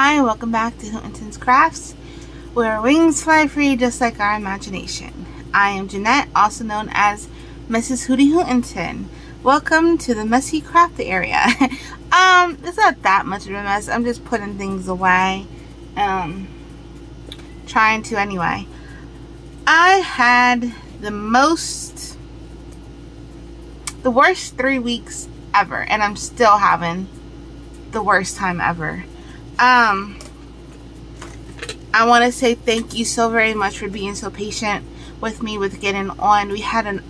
Hi, welcome back to Hootenton's Crafts, where wings fly free just like our imagination. I am Jeanette, also known as Mrs. Hootie Hootenton. Welcome to the messy craft area. It's not that much of a mess. I'm just putting things away. Trying to anyway. I had the worst 3 weeks ever, and I'm still having the worst time ever. I want to say thank you so very much for being so patient with me with getting on. We had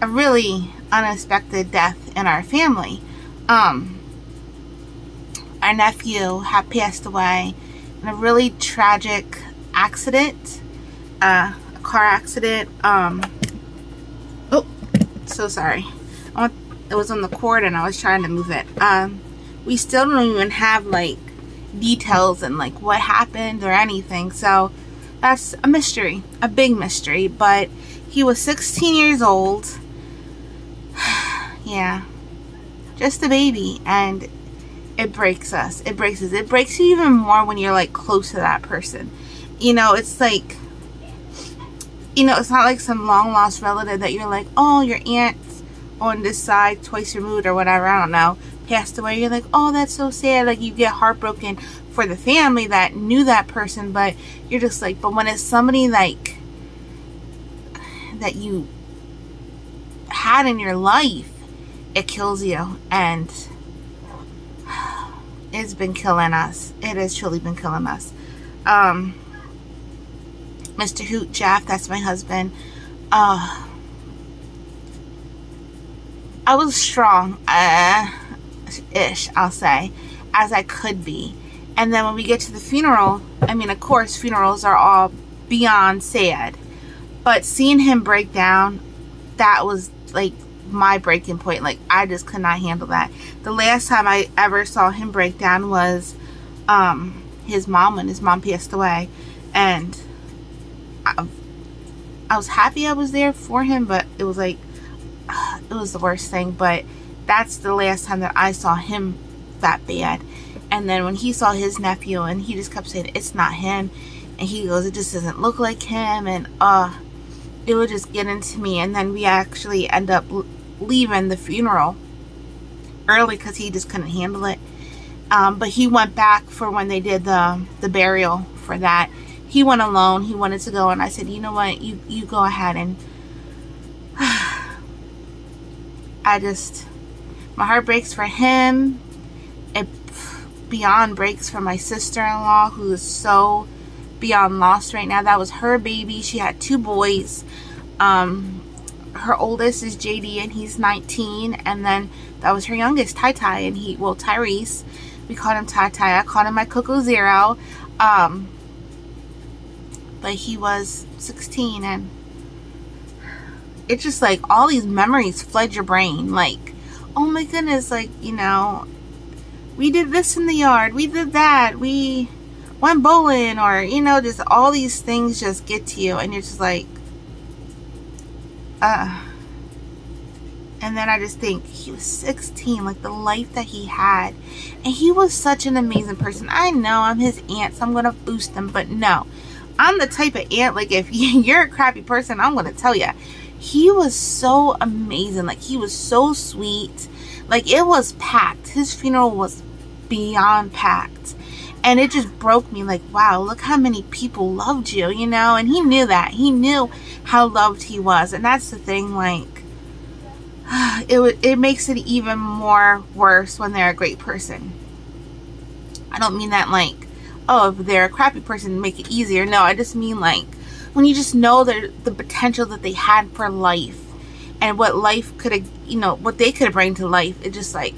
a really unexpected death in our family. Our nephew had passed away in a really tragic accident, a car accident. Oh, so sorry. It was on the cord and I was trying to move it. We still don't even have like details and like what happened or anything, so that's a mystery, a big mystery. But he was 16 years old. Yeah, just a baby, and it breaks us. It breaks us. It breaks you even more when you're like close to that person. It's like, it's not like some long lost relative that you're like, oh, your aunt's on this side twice removed or whatever, I don't know, passed away. You're like, oh, that's so sad. Like, you get heartbroken for the family that knew that person, but you're just like, but when it's somebody like that you had in your life, it kills you. And it's been killing us. It has truly been killing us. Mr. Hoot Jeff, that's my husband. I was strong, ish, I'll say, as I could be. And then when we get to the funeral, I mean, of course, funerals are all beyond sad. But seeing him break down, that was like my breaking point. Like, I just could not handle that. The last time I ever saw him break down was his mom, when his mom passed away. And I was happy I was there for him, but it was like, it was the worst thing. But that's the last time that I saw him that bad. And then when he saw his nephew, and he just kept saying, it's not him, and he goes, it just doesn't look like him, and it would just get into me. And then we actually end up leaving the funeral early because he just couldn't handle it. But he went back for when they did the burial for that. He went alone. He wanted to go, and I said, you know what, you go ahead. And my heart breaks for him. It beyond breaks for my sister-in-law, who is so beyond lost right now. That was her baby. She had 2 boys. Her oldest is JD, and he's 19. And then that was her youngest, Tai Tai, and Tyrese. We called him Tai Tai. I called him my Coco Zero. But he was 16, and it's just like all these memories flood your brain. Like, oh my goodness, like, we did this in the yard, we did that, we went bowling, or, just all these things just get to you, and you're just like, and then I just think, he was 16, like the life that he had, and he was such an amazing person. I know I'm his aunt, so I'm gonna boost him, but no, I'm the type of aunt, like, if you're a crappy person, I'm gonna tell you. He was so amazing. Like, he was so sweet. Like, it was packed. His funeral was beyond packed. And it just broke me. Like, wow, look how many people loved you, And he knew that. He knew how loved he was. And that's the thing, like, it makes it even more worse when they're a great person. I don't mean that, like, oh, if they're a crappy person, make it easier. No, I just mean, like, when you just know the potential that they had for life, and what life could have, what they could have brought to life, it just, like,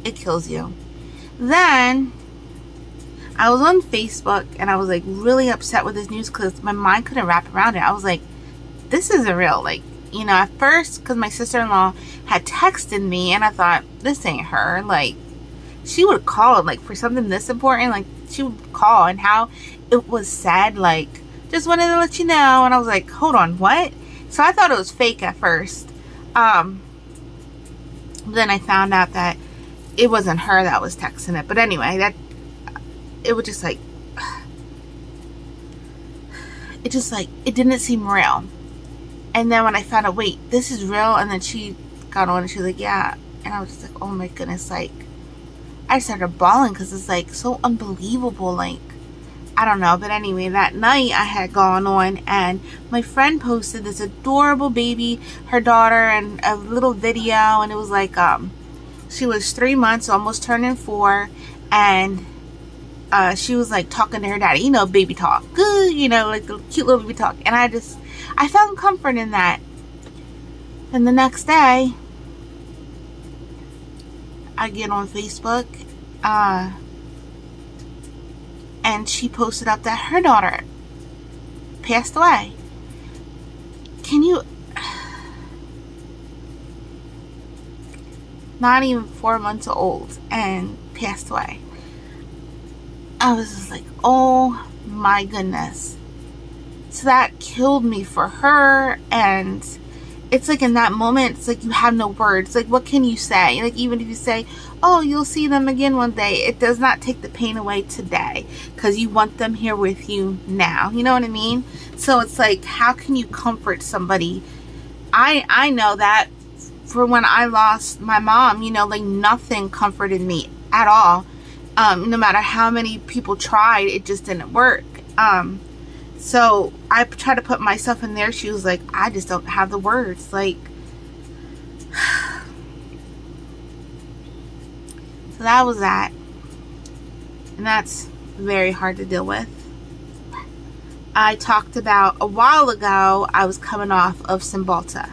it kills you. Then I was on Facebook, and I was like really upset with this news because my mind couldn't wrap around it. I was like, this isn't real. Like, at first, because my sister-in-law had texted me, and I thought, this ain't her. Like, she would call, like, for something this important, like, she would call, and how it was said, like, just wanted to let you know. And I was like, hold on, what? So I thought it was fake at first. Then I found out that it wasn't her that was texting it. But anyway, it was just like, it didn't seem real. And then when I found out, wait, this is real, and then she got on and she was like, yeah. And I was just like, oh my goodness, like, I started bawling because it's like so unbelievable, like, I don't know. But anyway, that night I had gone on and my friend posted this adorable baby, her daughter, and a little video, and it was like, she was 3 months, almost turning 4, and she was like talking to her daddy, you know, baby talk, good, you know, like the cute little baby talk. And I found comfort in that. And the next day, I get on Facebook, and she posted up that her daughter passed away. Can you, not even 4 months old, and passed away. I was just like, oh my goodness. So that killed me for her. And it's like in that moment, it's like you have no words. Like, what can you say? Like, even if you say, oh, you'll see them again one day, it does not take the pain away today, because you want them here with you now. You know what I mean? So it's like, how can you comfort somebody? I know that for when I lost my mom, you know, like, nothing comforted me at all. No matter how many people tried, it just didn't work. So I try to put myself in their shoes, like, I just don't have the words, like. So that was that. And that's very hard to deal with. I talked about a while ago, I was coming off of Cymbalta.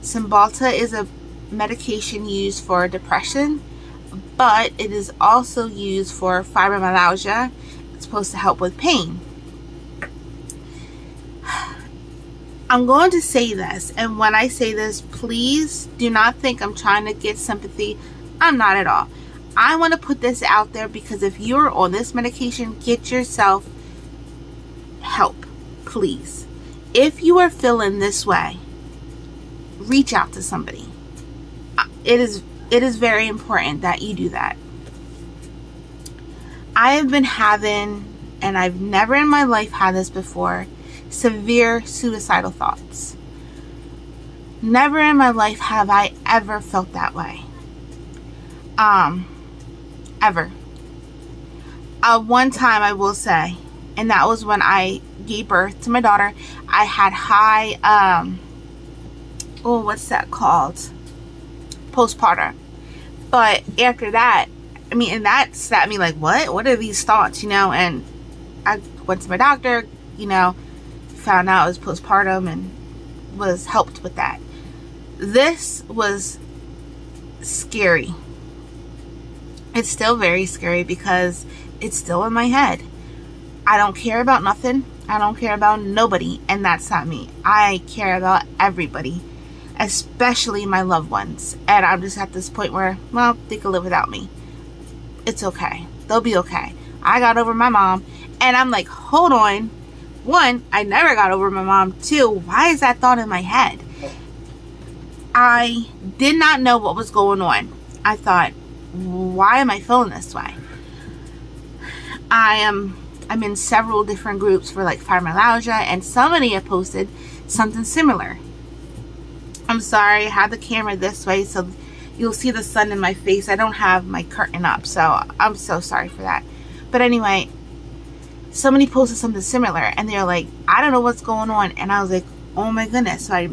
Cymbalta is a medication used for depression, but it is also used for fibromyalgia. It's supposed to help with pain. I'm going to say this, and when I say this, please do not think I'm trying to get sympathy. I'm not at all. I want to put this out there because if you're on this medication, get yourself help, please. If you are feeling this way, reach out to somebody. It is very important that you do that. I have been having, and I've never in my life had this before, severe suicidal thoughts. Never in my life have I ever felt that way. Ever. One time I will say, and that was when I gave birth to my daughter. I had high, what's that called? Postpartum. But after that, I mean, and that set me like, what are these thoughts, you know? And I went to my doctor, you know, found out it was postpartum and was helped with that. This was scary. It's still very scary because it's still in my head. I don't care about nothing. I don't care about nobody, and that's not me. I care about everybody, especially my loved ones. And I'm just at this point where, well, they can live without me. It's okay. They'll be okay. I got over my mom, and I'm like, hold on. 1, I never got over my mom. 2, why is that thought in my head? I did not know what was going on. I thought, why am I feeling this way? I'm in several different groups for like fibromyalgia, and somebody had posted something similar. I'm sorry, I have the camera this way so you'll see the sun in my face. I don't have my curtain up, so I'm so sorry for that. But anyway, somebody posted something similar, and they're like, I don't know what's going on. And I was like, oh my goodness. So I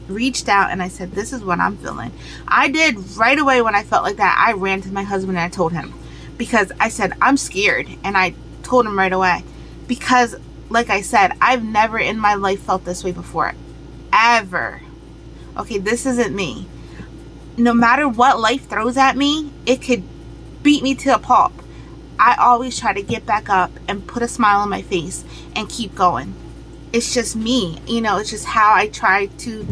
reached out and I said, this is what I'm feeling. I did right away. When I felt like that, I ran to my husband and I told him, because I said, I'm scared. And I told him right away, because like I said, I've never in my life felt this way before, ever. Okay, this isn't me. No matter what life throws at me, it could beat me to a pulp. I always try to get back up and put a smile on my face and keep going. It's just me, you know, it's just how I try to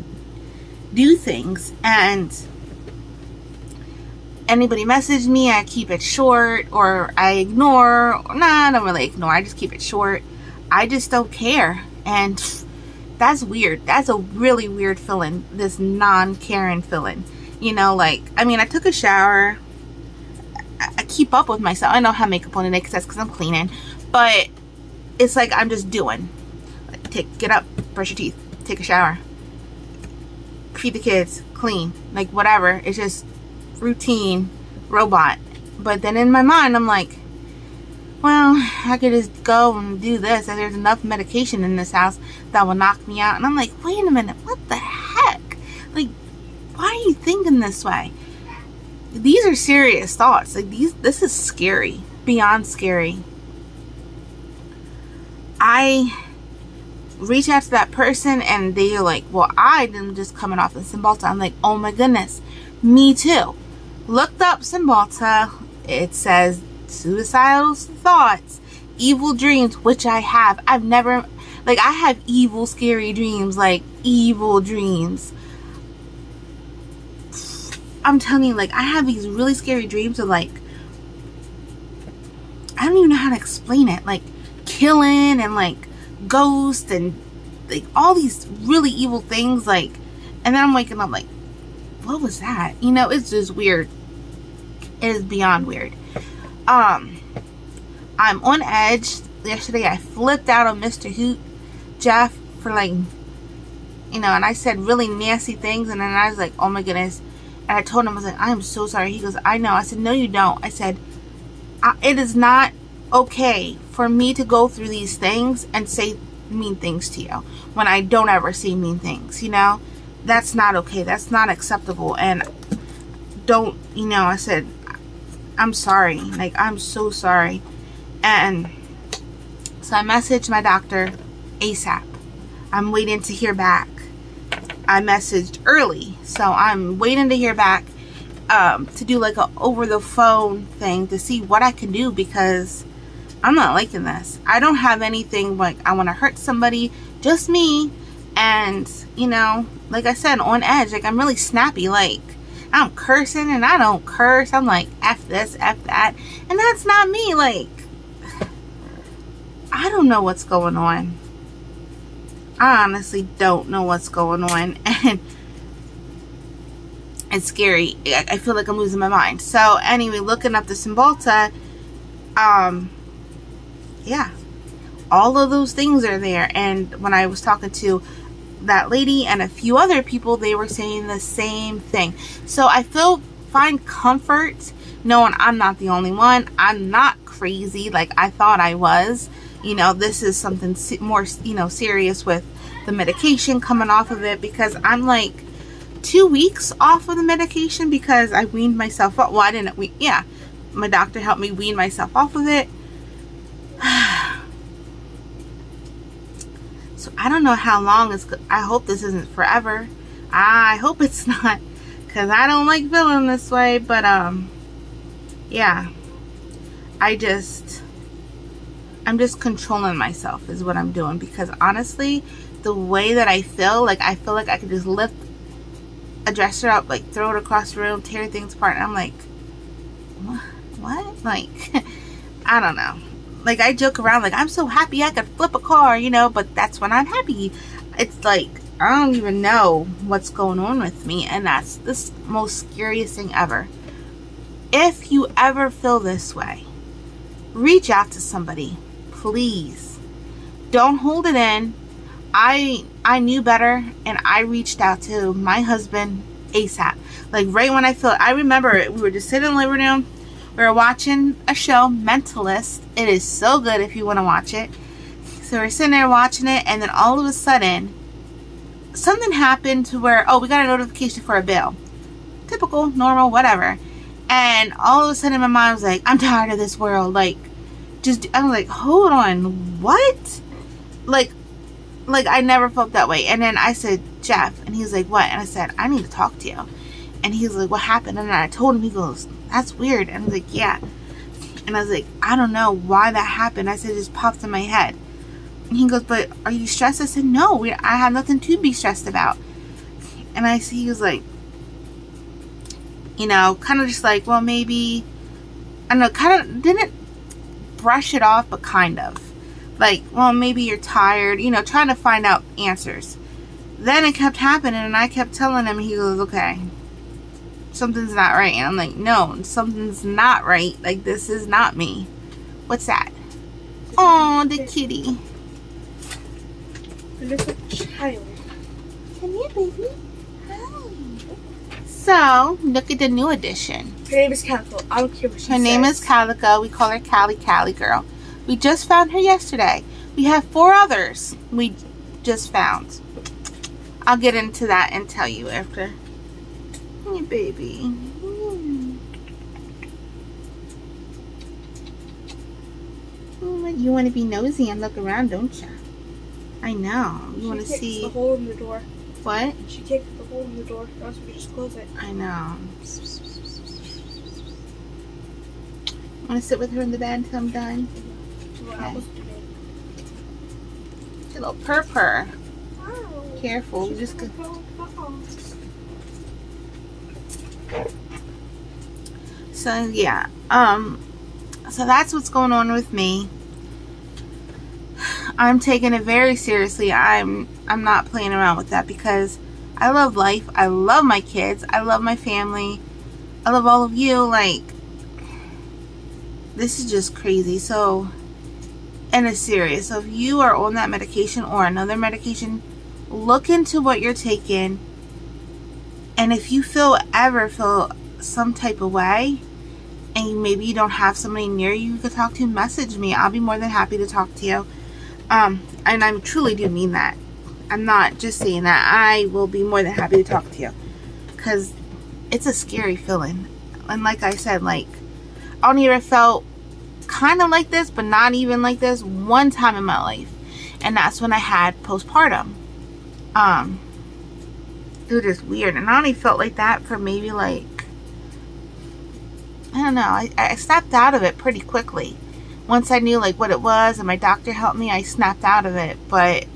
do things. And anybody message me, I keep it short, or I ignore. I don't really ignore. I just keep it short. I just don't care. And that's weird. That's a really weird feeling, this non-caring feeling. You know, like, I mean, I took a shower. I keep up with myself. I know how makeup on today because that's because I'm cleaning, but it's like I'm just doing. Like, get up, brush your teeth, take a shower, feed the kids, clean, like whatever. It's just routine, robot. But then in my mind, I'm like, well, I could just go and do this, and there's enough medication in this house that will knock me out. And I'm like, wait a minute, what the heck? Like, why are you thinking this way? These are serious thoughts. Like, this is scary, beyond scary. I reach out to that person, and they're like, well, I'm just coming off of Cymbalta. I'm like, oh my goodness, me too. Looked up Cymbalta. It says suicidal thoughts, evil dreams, which I have. I've never, like, I have evil, scary dreams, like evil dreams. I'm telling you, like, I have these really scary dreams of, like, I don't even know how to explain it, like killing and like ghosts and like all these really evil things, like, and then I'm waking up like, what was that? You know, it's just weird. It is beyond weird. I'm on edge. Yesterday I flipped out on Mr. Hoot, Jeff, for like, you know, and I said really nasty things, and then I was like, oh my goodness. And I told him, I was like, I am so sorry. He goes, I know. I said, no, you don't. I said, it is not okay for me to go through these things and say mean things to you when I don't ever say mean things, you know? That's not okay. That's not acceptable. And don't, you know, I said, I'm sorry. Like, I'm so sorry. And so I messaged my doctor ASAP. I'm waiting to hear back. I messaged early, so I'm waiting to hear back to do like a over the phone thing to see what I can do, because I'm not liking this. I don't have anything like I want to hurt somebody, just me. And, you know, like I said, on edge, like I'm really snappy, like I'm cursing and I don't curse. I'm like, F this, F that. And that's not me. Like, I don't know what's going on. I honestly don't know what's going on. And it's scary. I feel like I'm losing my mind. So anyway, looking up the Cymbalta, yeah, all of those things are there. And when I was talking to that lady and a few other people, they were saying the same thing. So I find comfort knowing I'm not the only one. I'm not crazy like I thought I was. You know, this is something more, you know, serious with the medication coming off of it, because I'm like 2 weeks off of the medication because I weaned myself off. Well, I didn't. Yeah, my doctor helped me wean myself off of it. So I don't know how long it's. I hope this isn't forever. I hope it's not, because I don't like feeling this way. But yeah, I'm just controlling myself is what I'm doing, because honestly, the way that I feel like I could just lift a dresser up, like throw it across the room, tear things apart, and I'm like, what? Like, I don't know. Like, I joke around like I'm so happy I could flip a car, you know, but that's when I'm happy. It's like I don't even know what's going on with me, and that's the most scariest thing ever. If you ever feel this way, reach out to somebody, please. Don't hold it in. I knew better, and I reached out to my husband ASAP. Like, right when I remember we were just sitting in the living room. We were watching a show, Mentalist. It is so good if you want to watch it. So we're sitting there watching it, and then all of a sudden, something happened to where, we got a notification for a bill. Typical, normal, whatever. And all of a sudden, my mom was like, I'm tired of this world. Like, I'm like, hold on, what? Like I never felt that way. And then I said, Jeff, and he's like, what? And I said, I need to talk to you. And he's like, what happened? And I told him. He goes, that's weird. And I was like, yeah. And I was like, I don't know why that happened. I said, it just popped in my head. And he goes, but are you stressed? I said, no, I have nothing to be stressed about. And he was like, you know, kind of just like, well, maybe, I don't know, kind of didn't brush it off, but kind of. Like, well, maybe you're tired, you know, trying to find out answers. Then it kept happening, and I kept telling him, he goes, okay, something's not right. And I'm like, no, something's not right. Like, this is not me. What's that? Oh, the kitty. A little child. Come here, baby. Hi. So, look at the new edition. Her name is Calico. I don't care what she says. Her name is Calico. We call her Cali girl. We just found her yesterday. We have 4 others we just found. I'll get into that and tell you after. Hey, baby. You want to be nosy and look around, don't you? I know. You want to see the hole in the door. What? She kicked the hole in the door. Else we just close it. I know. Want to sit with her in the bed until I'm done? Okay. She's a little purr. Oh, Careful. We just go. So yeah. So that's what's going on with me. I'm taking it very seriously. I'm not playing around with that because I love life. I love my kids. I love my family. I love all of you. Like, this is just crazy. So, and it's serious. So if you are on that medication or another medication, look into what you're taking. And if you ever feel some type of way, and maybe you don't have somebody near you could talk to, message me. I'll be more than happy to talk to you. And I truly do mean that. I'm not just saying that. I will be more than happy to talk to you. Because it's a scary feeling. And like I said, like, I only ever felt kind of like this, but not even like this, one time in my life. And that's when I had postpartum. It was just weird. And I only felt like that for maybe like, I don't know. I snapped out of it pretty quickly. Once I knew like what it was and my doctor helped me, I snapped out of it. But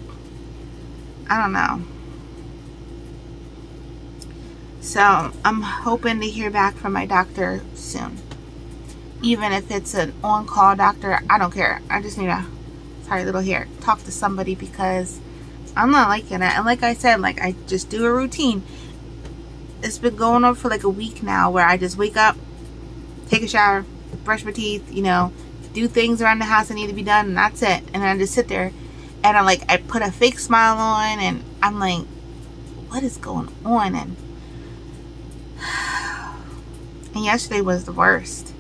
I don't know. So I'm hoping to hear back from my doctor soon. Even if it's an on-call doctor, I don't care. I just need to, sorry little hair, talk to somebody because I'm not liking it. And like I said, like I just do a routine. It's been going on for like a week now where I just wake up, take a shower, brush my teeth, you know, do things around the house that need to be done, and that's it. And then I just sit there and I'm like, I put a fake smile on and I'm like, what is going on? And yesterday was the worst.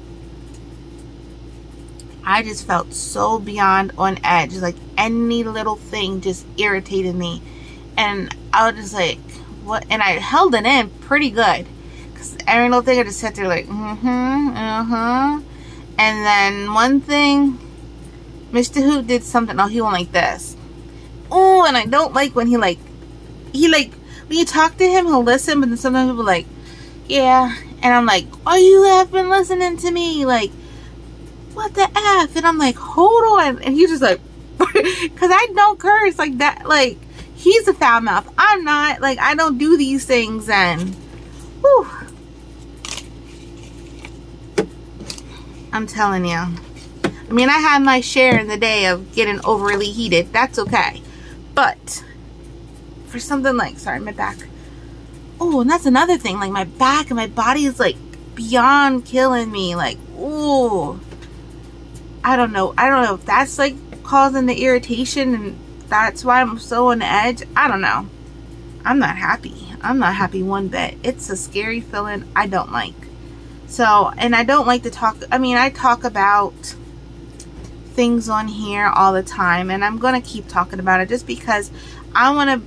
I just felt so beyond on edge. Like any little thing just irritated me. And I was just like, what? And I held it in pretty good. Because every little thing I just sat there like, And then one thing, Mr. Hoot did something. Oh, he went like this. Oh, and I don't like when he when you talk to him, he'll listen. But then sometimes he'll be like, yeah. And I'm like, oh, you have been listening to me. Like, what the F? And I'm like, hold on. And he's just like, because I don't curse like that. Like, he's a foul mouth. I'm not. Like, I don't do these things. And, whew. I'm telling you. I mean, I had my share in the day of getting overly heated. That's okay. But for something like, sorry, my back. Oh, and that's another thing. Like, my back and my body is, like, beyond killing me. Like, ooh. I don't know. I don't know if that's, like, causing the irritation and that's why I'm so on the edge. I don't know. I'm not happy. I'm not happy one bit. It's a scary feeling I don't like. So, and I don't like to talk. I mean, I talk about things on here all the time. And I'm going to keep talking about it just because I want to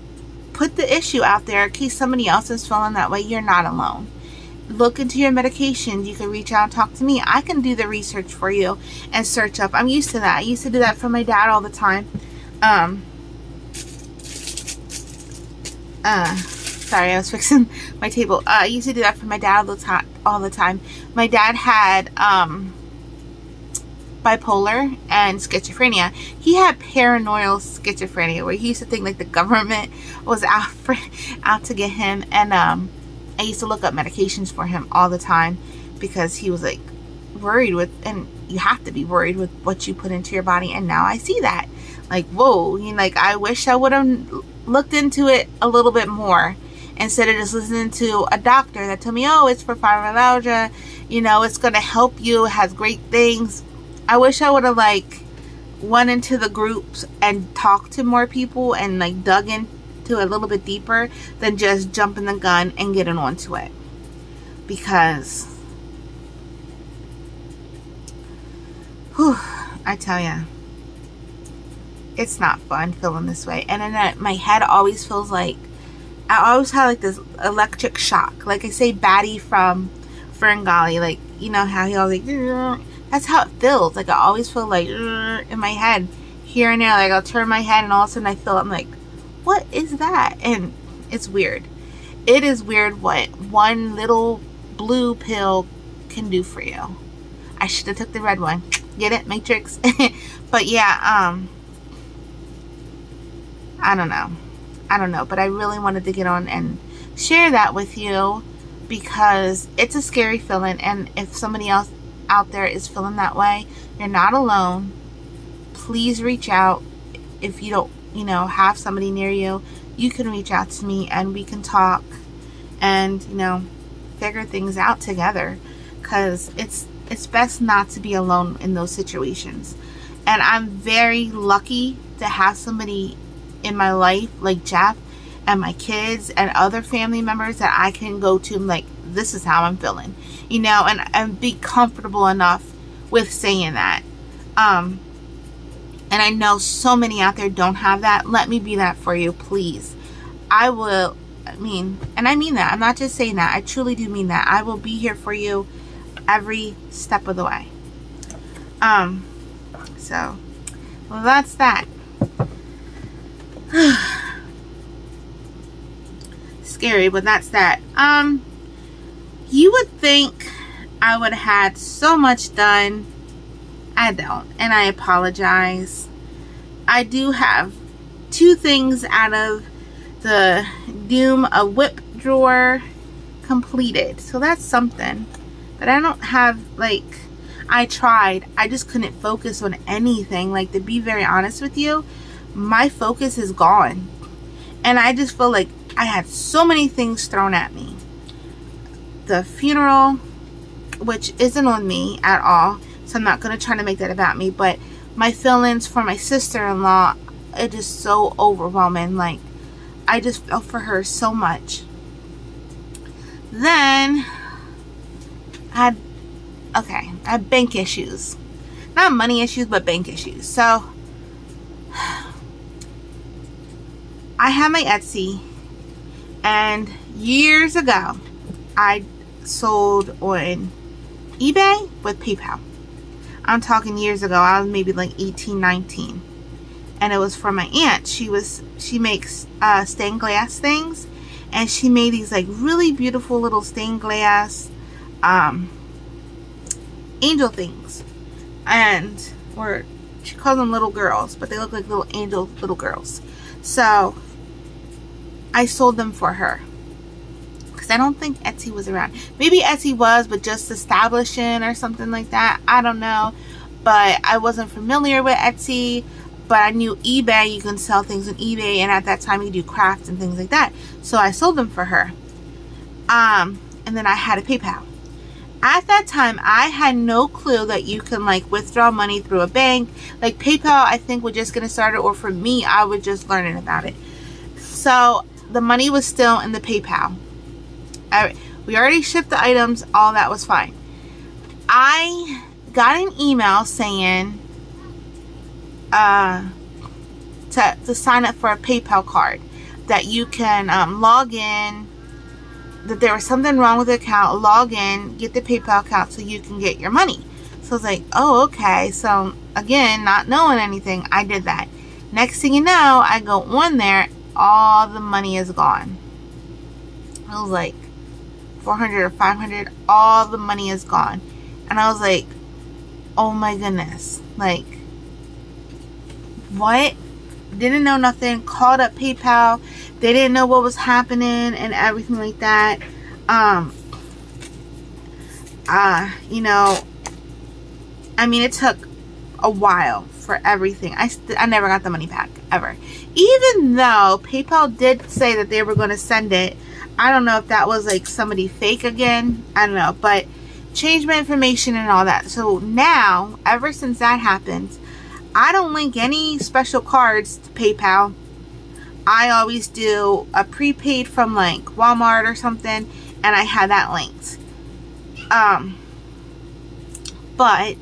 put the issue out there in case somebody else is feeling that way. You're not alone. Look into your medications. You can reach out and talk to me. I can do the research for you and search up. I'm used to that. I used to do that for my dad all the time. Sorry, I was fixing my table. I used to do that for my dad all the time. My dad had bipolar and schizophrenia. He had paranoid schizophrenia where he used to think like the government was out to get him. And I used to look up medications for him all the time because he was like worried with, and you have to be worried with what you put into your body. And now I see that, like, whoa, you know, like I wish I would have looked into it a little bit more instead of just listening to a doctor that told me, oh, it's for fibromyalgia, it's going to help you, it has great things. I wish I would have went into the groups and talked to more people and dug into it a little bit deeper than just jumping the gun and getting onto it. Because I tell ya, it's not fun feeling this way. And then my head always feels like I always have this electric shock. Like I say, Batty from Ferngully, how he always that's how it feels. I always feel in my head here and there. I'll turn my head and all of a sudden I feel, I'm like, what is that? And it's weird. It is weird what one little blue pill can do for you. I should have took the red one. Get it? Matrix. But yeah, I don't know. But I really wanted to get on and share that with you because it's a scary feeling. And if somebody else out there is feeling that way, you're not alone. Please reach out. If you don't, have somebody near you, you can reach out to me and we can talk and, figure things out together, because it's best not to be alone in those situations. And I'm very lucky to have somebody in my life like Jeff and my kids and other family members that I can go to and this is how I'm feeling, and be comfortable enough with saying that. And I know so many out there don't have that. Let me be that for you, please. I mean that. I'm not just saying that. I truly do mean that. I will be here for you every step of the way. So, well, that's that. Scary, but that's that. You would think I would have had so much done. I don't, and I apologize. I do have 2 things out of the Doom a Whip drawer completed, so that's something. But I don't have, I tried, I just couldn't focus on anything. To be very honest with you, my focus is gone, and I just feel like I had so many things thrown at me. The funeral, which isn't on me at all, so I'm not going to try to make that about me, but my feelings for my sister-in-law, it is so overwhelming. I just felt for her so much. Then I had bank issues. Not money issues, but bank issues. So I have my Etsy, and years ago I sold on eBay with PayPal. I'm talking years ago. I was maybe 18, 19. And it was for my aunt. She makes stained glass things. And she made these really beautiful little stained glass angel things. Or she calls them little girls, but they look like little angel little girls. So I sold them for her. I don't think Etsy was around. Maybe Etsy was, but just establishing or something like that. I don't know. But I wasn't familiar with Etsy. But I knew eBay. You can sell things on eBay. And at that time, you do crafts and things like that. So I sold them for her. And then I had a PayPal. At that time, I had no clue that you can withdraw money through a bank. PayPal, I think, was just getting started. Or for me, I was just learning about it. So the money was still in the PayPal. We already shipped the items. All that was fine. I got an email saying to sign up for a PayPal card, that you can log in, that there was something wrong with the account, log in, get the PayPal account so you can get your money. So I was like, oh, okay. So again, not knowing anything, I did that. Next thing you know, I go on there, all the money is gone. I was like, 400 or 500, all the money is gone. And I was like, oh my goodness, what? Didn't know nothing. Called up PayPal. They didn't know what was happening and everything like that. It took a while for everything. I never got the money back, ever. Even though PayPal did say that they were going to send it I don't know if that was like somebody fake again. I don't know, but changed my information and all that. So now, ever since that happened, I don't link any special cards to PayPal. I always do a prepaid from like Walmart or something, and I have that linked. But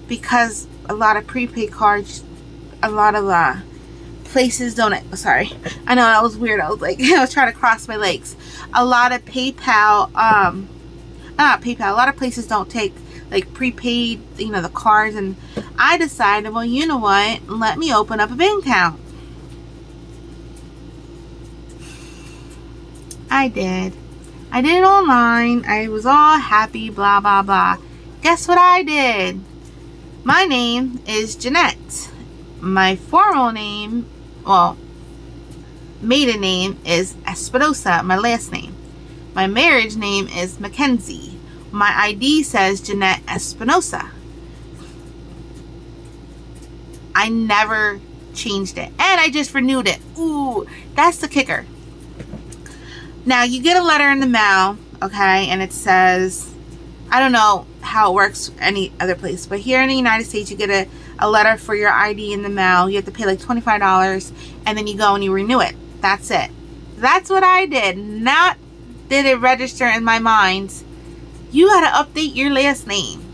because a lot of prepaid cards, a lot of places don't, sorry, I know that was weird. I was like, I was trying to cross my legs. A lot of PayPal, not PayPal, a lot of places don't take like prepaid, you know, the cards. And I decided, well, you know what, let me open up a bank account. I did it online. I was all happy, blah blah blah. Guess what I did? My name is Jeanette. My formal name, well, maiden name is Espinosa, my last name. My marriage name is Mackenzie. My ID says Jeanette Espinosa. I never changed it. And I just renewed it. Ooh, that's the kicker. Now, you get a letter in the mail, okay, and it says, I don't know how it works any other place, but here in the United States, you get a letter for your ID in the mail. You have to pay like $25, and then you go and you renew it. That's it. That's what I did. Not did it register in my mind. You got to update your last name.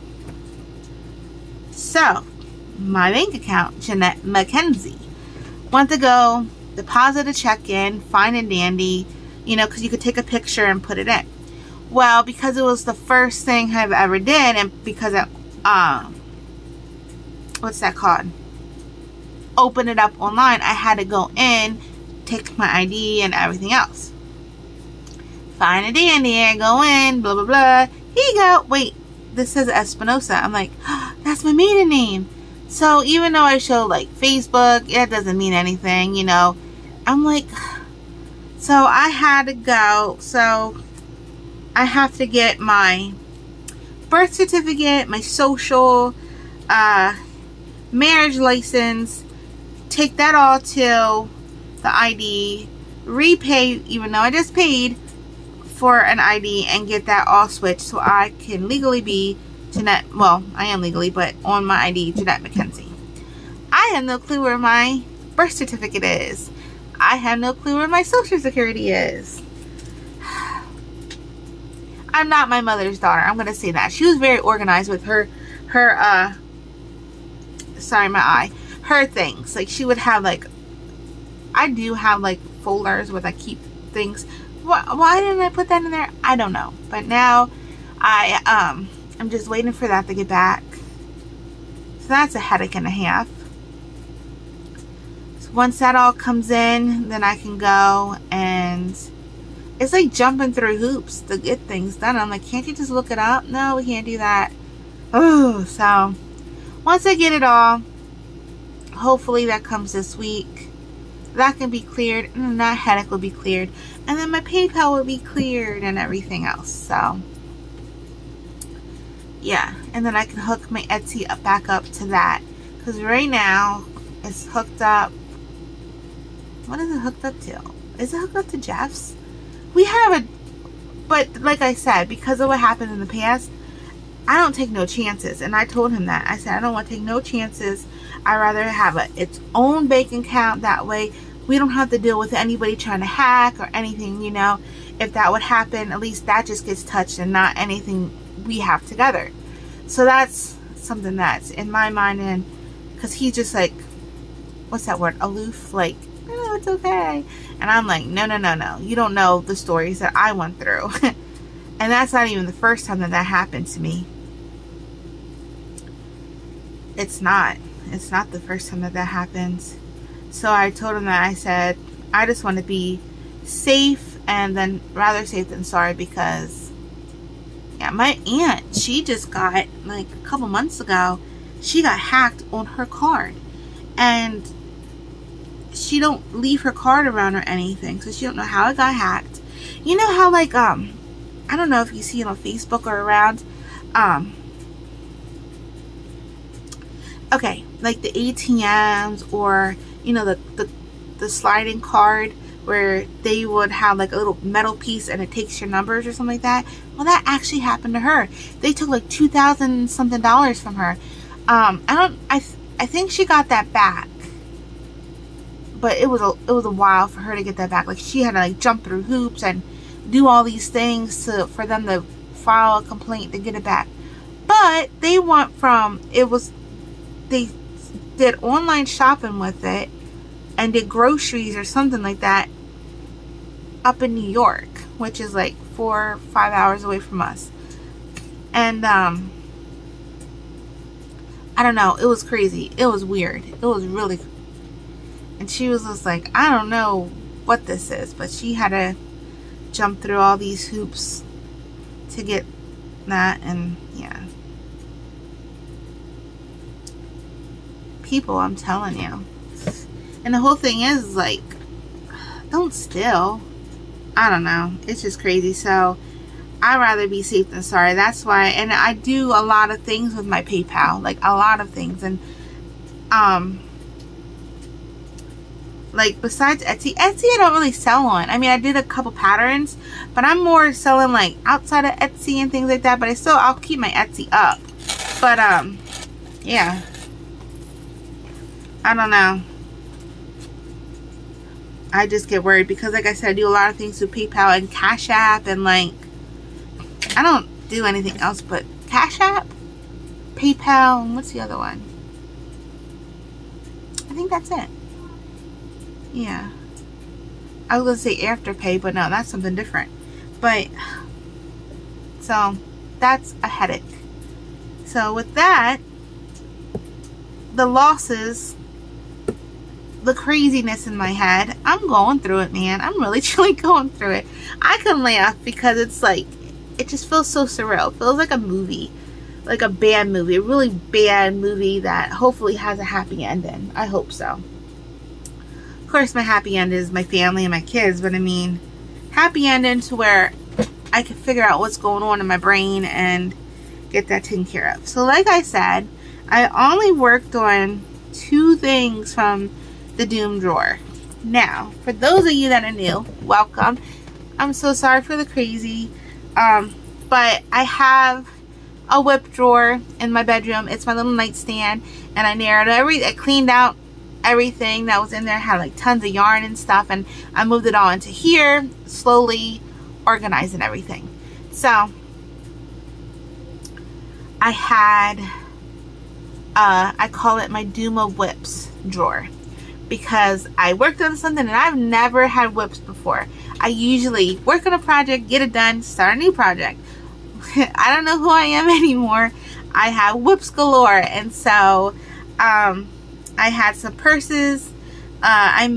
So, my bank account, Jeanette Mackenzie, went to go deposit a check in, fine and dandy, you know, because you could take a picture and put it in. Well, because it was the first thing I've ever did, and because it, what's that called? Open it up online, I had to go in, take my ID and everything else. Fine and dandy, I go in, blah, blah, blah. Here you go. Wait, this says Espinosa. I'm like, oh, that's my maiden name. So even though I show like Facebook, it doesn't mean anything, you know. I'm like, so I had to go. So I have to get my birth certificate, my social, marriage license, take that all to the ID, repay, even though I just paid for an ID, and get that all switched so I can legally be Jeanette. Well, I am legally, but on my ID, Jeanette Mackenzie. I have no clue where my birth certificate is. I have no clue where my social security is. I'm not my mother's daughter. I'm going to say that. She was very organized with her sorry, my eye. Her things. Like, she would have, like, I do have, like, folders where I keep things. Why didn't I put that in there? I don't know. But now, I'm just waiting for that to get back. So that's a headache and a half. So once that all comes in, then I can go, and it's like jumping through hoops to get things done. I'm like, can't you just look it up? No, we can't do that. Oh, so once I get it all, hopefully that comes this week. That can be cleared, and that headache will be cleared, and then my PayPal will be cleared and everything else. So yeah, and then I can hook my Etsy back up to that, because right now it's hooked up. What is it hooked up to? Is it hooked up to Jeff's? We have but like I said, because of what happened in the past, I don't take no chances. And I told him that. I said, I don't want to take no chances. I'd rather have its own bank account. That way we don't have to deal with anybody trying to hack or anything, you know. If that would happen, at least that just gets touched and not anything we have together. So that's something that's in my mind. And because he's just like, what's that word? Aloof. Like, oh, it's okay. And I'm like, no. You don't know the stories that I went through. And that's not even the first time that happened to me. It's not the first time that happened. So I told him that. I said, I just want to be safe, and then rather safe than sorry, because yeah, my aunt, she just got, like a couple months ago, she got hacked on her card, and she don't leave her card around or anything, so she don't know how it got hacked. You know how, like, I don't know if you see it on Facebook or around, okay, like the ATMs, or, you know, the sliding card where they would have like a little metal piece and it takes your numbers or something like that. Well, that actually happened to her. They took like $2,000 something from her. I think she got that back, but it was a while for her to get that back. Like, she had to like jump through hoops and do all these things for them to file a complaint to get it back. But they went from, they did online shopping with it and did groceries or something like that up in New York, which is like 4 or 5 hours away from us. And I don't know, it was crazy. It was weird. It was really, and she was just like, I don't know what this is, but she had to jump through all these hoops to get that. And yeah, people, I'm telling you. And the whole thing is like, don't steal. I don't know, it's just crazy. So I'd rather be safe than sorry. That's why. And I do a lot of things with my PayPal, like a lot of things. And like, besides Etsy I don't really sell on. I mean, I did a couple patterns, but I'm more selling like outside of Etsy and things like that. But I'll keep my Etsy up. But yeah, I don't know, I just get worried because, like I said, I do a lot of things with PayPal and Cash App, and like, I don't do anything else but Cash App, PayPal, and what's the other one? I think that's it. Yeah. I was going to say Afterpay, but no, that's something different. But, so, that's a headache. So, with that, the losses, the craziness in my head, I'm going through it, man. I'm really, truly going through it. I can laugh because it's like, it just feels so surreal. It feels like a movie, like a bad movie, a really bad movie that hopefully has a happy ending. I hope so. Of course, my happy end is my family and my kids, but I mean, happy ending to where I can figure out what's going on in my brain and get that taken care of. So like I said, I only worked on 2 things from the Doom drawer. Now, for those of you that are new, welcome. I'm so sorry for the crazy. But I have a whip drawer in my bedroom. It's my little nightstand, and I cleaned out everything that was in there. I had like tons of yarn and stuff, and I moved it all into here, slowly organizing everything. So I had I call it my Doom of Whips drawer, because I worked on something and I've never had whips before. I usually work on a project, get it done, start a new project. I don't know who I am anymore. I have whips galore. And so I had some purses. I'll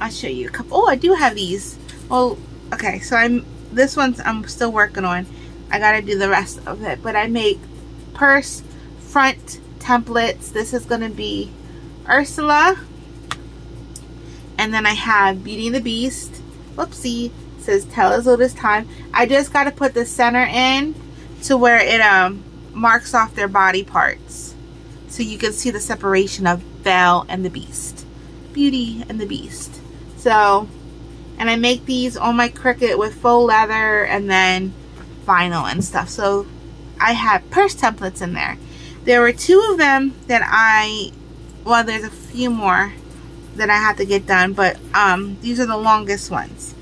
show you a couple. Oh, I do have these. Well, okay, so this one's I'm still working on. I gotta do the rest of it. But I make purse front templates. This is gonna be Ursula. And then I have Beauty and the Beast. Whoopsie. It says tell as old as time. I just got to put the center in to where it marks off their body parts, so you can see the separation of Belle and the Beast. Beauty and the Beast. So, and I make these on my Cricut with faux leather and then vinyl and stuff. So I have purse templates in there. There were 2 of them that well, there's a few more that I have to get done, but these are the longest ones.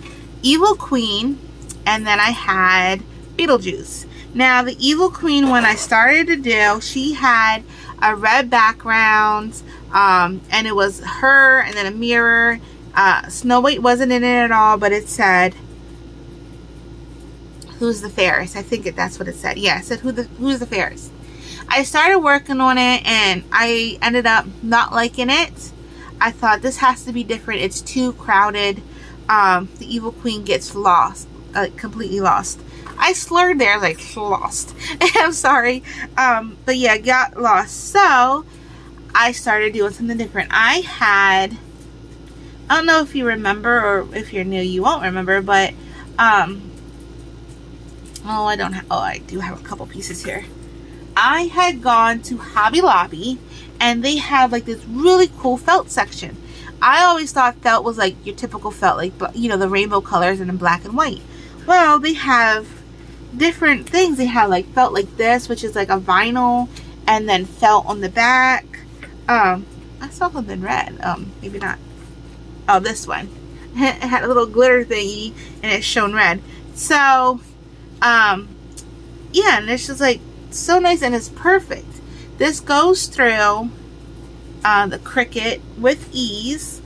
Evil Queen, and then I had Beetlejuice. Now the Evil Queen, when I started to do, she had a red background, and it was her and then a mirror. Snow White wasn't in it at all, but it said who's the fairest. I think that's what it said. Yeah, it said who's the fairest. I started working on it and I ended up not liking it. I thought this has to be different. It's too crowded. The Evil Queen gets lost, completely lost. I slurred there, like lost. I'm sorry. But yeah, got lost. So I started doing something different. I don't know if you remember, or if you're new, you won't remember, but I do have a couple pieces here. I had gone to Hobby Lobby and they had like this really cool felt section. I always thought felt was like your typical felt, like, you know, the rainbow colors and in black and white. Well, they have different things. They have like felt like this, which is like a vinyl, and then felt on the back. I saw something red. Maybe not. Oh, this one. It had a little glitter thingy, and it shone red. So, yeah, and it's just like so nice, and it's perfect. This goes through the Cricut with ease,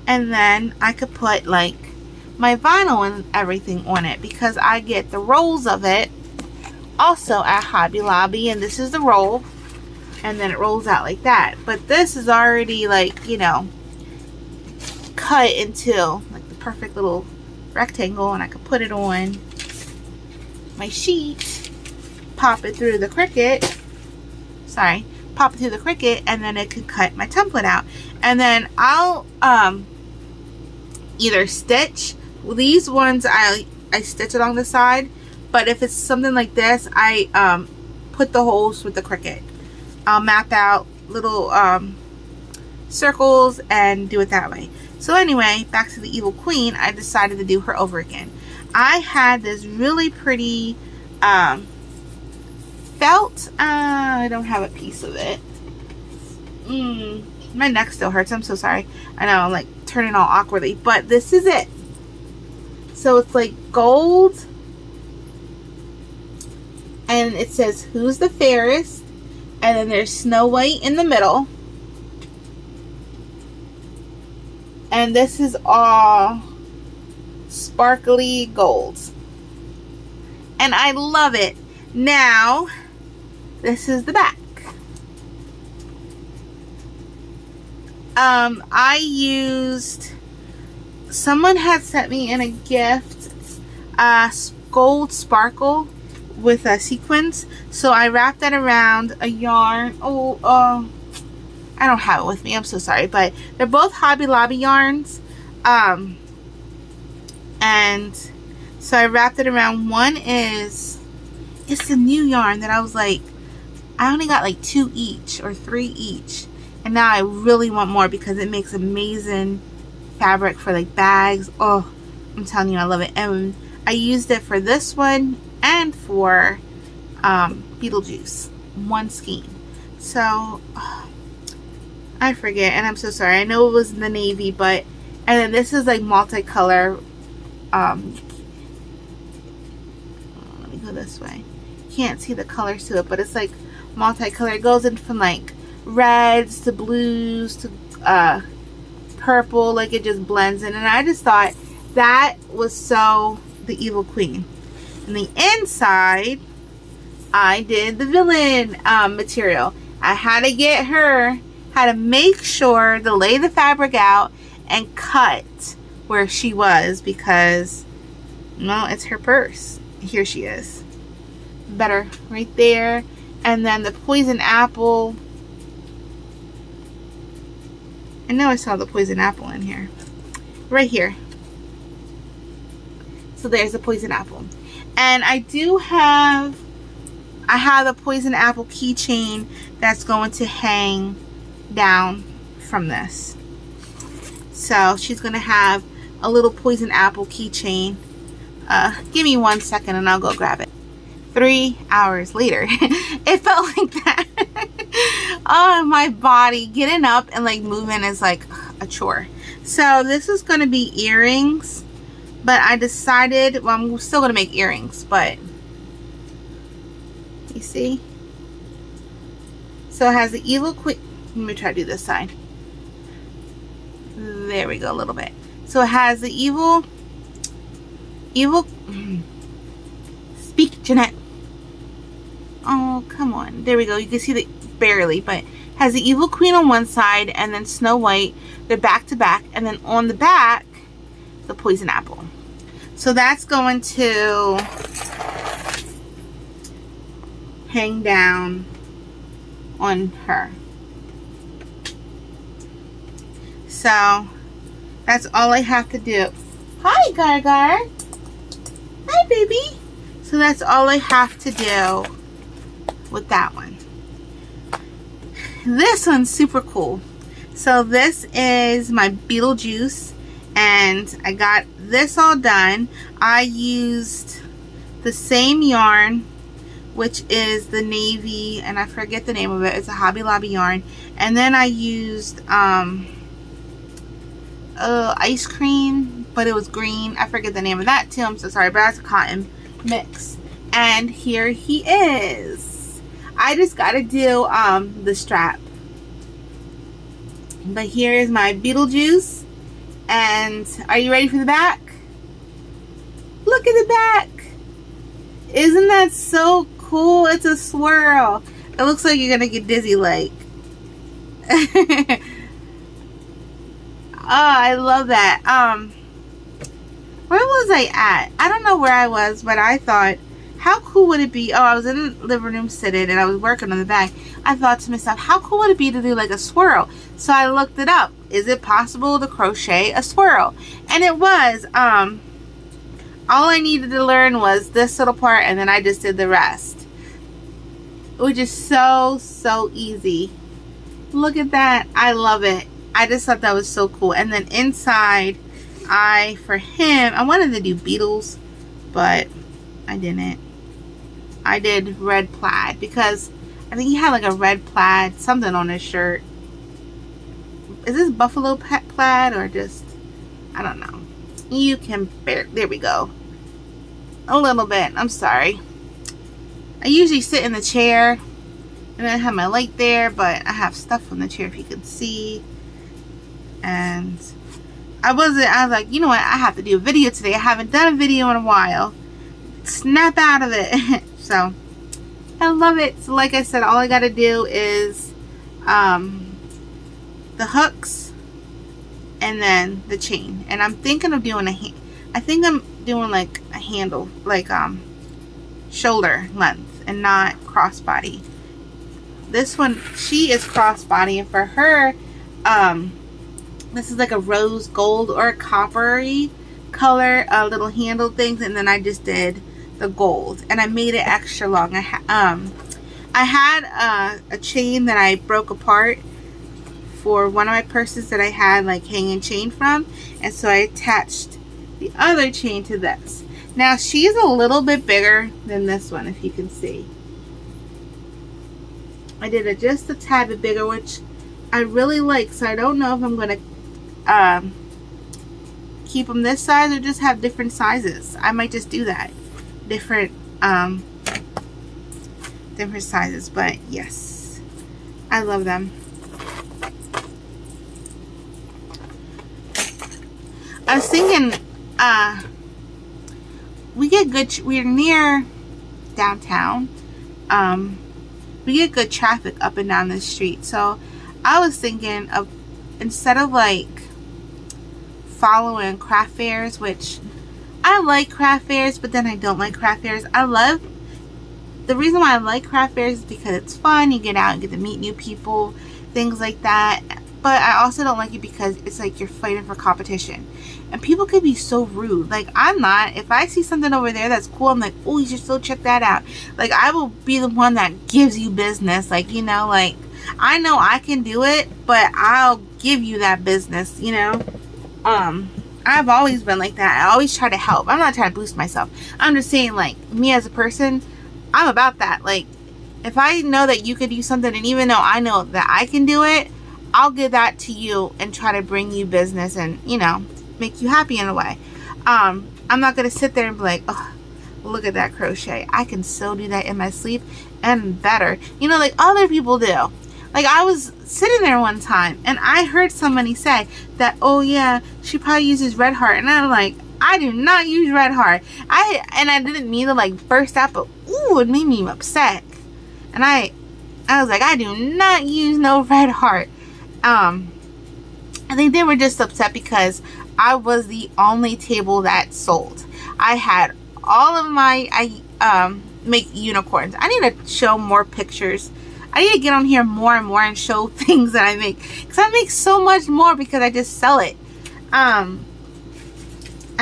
and then I could put like my vinyl and everything on it, because I get the rolls of it also at Hobby Lobby, and this is the roll, and then it rolls out like that. But this is already like, you know, cut into like the perfect little rectangle, and I could put it on my sheet, pop it through the Cricut, pop it through the Cricut, and then it could cut my template out. And then I'll either stitch these ones, I stitch along the side, but if it's something like this, I put the holes with the Cricut. I'll map out little circles and do it that way. So anyway, back to the Evil Queen. I decided to do her over again. I had this really pretty felt. I don't have a piece of it. My neck still hurts. I'm so sorry. I know, I'm like turning all awkwardly, but this is it. So it's like gold, and it says who's the fairest, and then there's Snow White in the middle, and this is all sparkly golds, and I love it. Now this is the back. I used, someone had sent me in a gift gold sparkle with sequins, so I wrapped that around a yarn. I don't have it with me, I'm so sorry, but they're both Hobby Lobby yarns, and so I wrapped it around. One is, it's a new yarn that I was like, I only got like 2 each or 3 each, and now I really want more because it makes amazing fabric for like bags. Oh, I'm telling you, I love it. And I used it for this one and for Beetlejuice, one skein. So I forget, and I'm so sorry. I know it was the navy, but, and then this is like multicolor. Let me go this way. Can't see the colors to it, but it's like multicolor. It goes in from like reds to blues to purple, like it just blends in, and I just thought that was so the Evil Queen. And the inside, I did the villain material. I had to get her, had to make sure to lay the fabric out and cut where she was, because no, it's her purse. Here she is, better right there. And then the poison apple, I know I saw the poison apple in here. Right here. So there's the poison apple. And I have a poison apple keychain that's going to hang down from this. So she's going to have a little poison apple keychain. Give me 1 second and I'll go grab it. 3 hours later. It felt like that. Oh, my body getting up and like moving is like a chore. So this is going to be earrings, but I decided, well, I'm still going to make earrings, but you see, so it has the Evil Queen. Let me try to do this side. There we go, a little bit. So it has the evil speak, Jeanette. Oh, come on. There we go. You can see the barely, but has the Evil Queen on one side and then Snow White. They're back to back, and then on the back, the poison apple. So that's going to hang down on her. So that's all I have to do. Hi, Gar. Hi, baby. So that's all I have to do with that one. This one's super cool. So this is my Beetlejuice, and I got this all done. I used the same yarn, which is the navy, and I forget the name of it. It's a Hobby Lobby yarn. And then I used ice cream, but it was green. I forget the name of that too. I'm so sorry, but that's a cotton mix. And here he is. I just gotta do the strap. But here is my Beetlejuice. And are you ready for the back? Look at the back. Isn't that so cool? It's a swirl. It looks like you're gonna get dizzy like. Oh, I love that. Where was I at? I don't know where I was, but I thought, how cool would it be? Oh, I was in the living room sitting and I was working on the bag. I thought to myself, how cool would it be to do like a swirl? So I looked it up. Is it possible to crochet a swirl? And it was. All I needed to learn was this little part, and then I just did the rest, which is so easy. Look at that. I love it. I just thought that was so cool. And then inside, for him, I wanted to do Beatles, but I didn't. I did red plaid because I think he had like a red plaid something on his shirt. Is this buffalo plaid or just, I don't know. You can bear, there we go. A little bit. I'm sorry. I usually sit in the chair and I have my light there, but I have stuff on the chair if you can see. And I was like, you know what? I have to do a video today. I haven't done a video in a while. Snap out of it. So I love it. So like I said, all I got to do is the hooks and then the chain. And I'm thinking of doing I think I'm doing like a handle, like shoulder length and not crossbody. This one, she is crossbody, and for her, this is like a rose gold or a coppery color, little handle things, and then I just did the gold, and I made it extra long. I had a chain that I broke apart for one of my purses that I had like hanging chain from, and so I attached the other chain to this. Now she's a little bit bigger than this one, if you can see. I did it just a tad bit bigger, which I really like, so I don't know if I'm going to keep them this size or just have different sizes. I might just do that. Different sizes, but yes, I love them. I was thinking, we're near downtown. We get good traffic up and down this street. So I was thinking of, instead of like following craft fairs, which I like craft fairs, but then I don't like craft fairs. The reason why I like craft fairs is because it's fun. You get out and get to meet new people, things like that. But I also don't like it because it's like you're fighting for competition. And people could be so rude. Like, I'm not. If I see something over there that's cool, I'm like, oh, you should still check that out. Like, I will be the one that gives you business. Like, you know, like, I know I can do it, but I'll give you that business, you know. I've always been like that. I always try to help. I'm not trying to boost myself. I'm just saying, like, me as a person, I'm about that. Like, if I know that you could do something, and even though I know that I can do it, I'll give that to you and try to bring you business and, you know, make you happy in a way. I'm not going to sit there and be like, oh, look at that crochet. I can still do that in my sleep and better. You know, like other people do. Like, I was sitting there one time and I heard somebody say that, oh yeah, she probably uses Red Heart. And I'm like, I do not use Red Heart. I didn't mean to like burst out, but ooh, it made me upset. And I was like, I do not use no Red Heart. I think they were just upset because I was the only table that sold. I had all of I make unicorns. I need to show more pictures. I need to get on here more and more and show things that I make, because I make so much more because I just sell it. I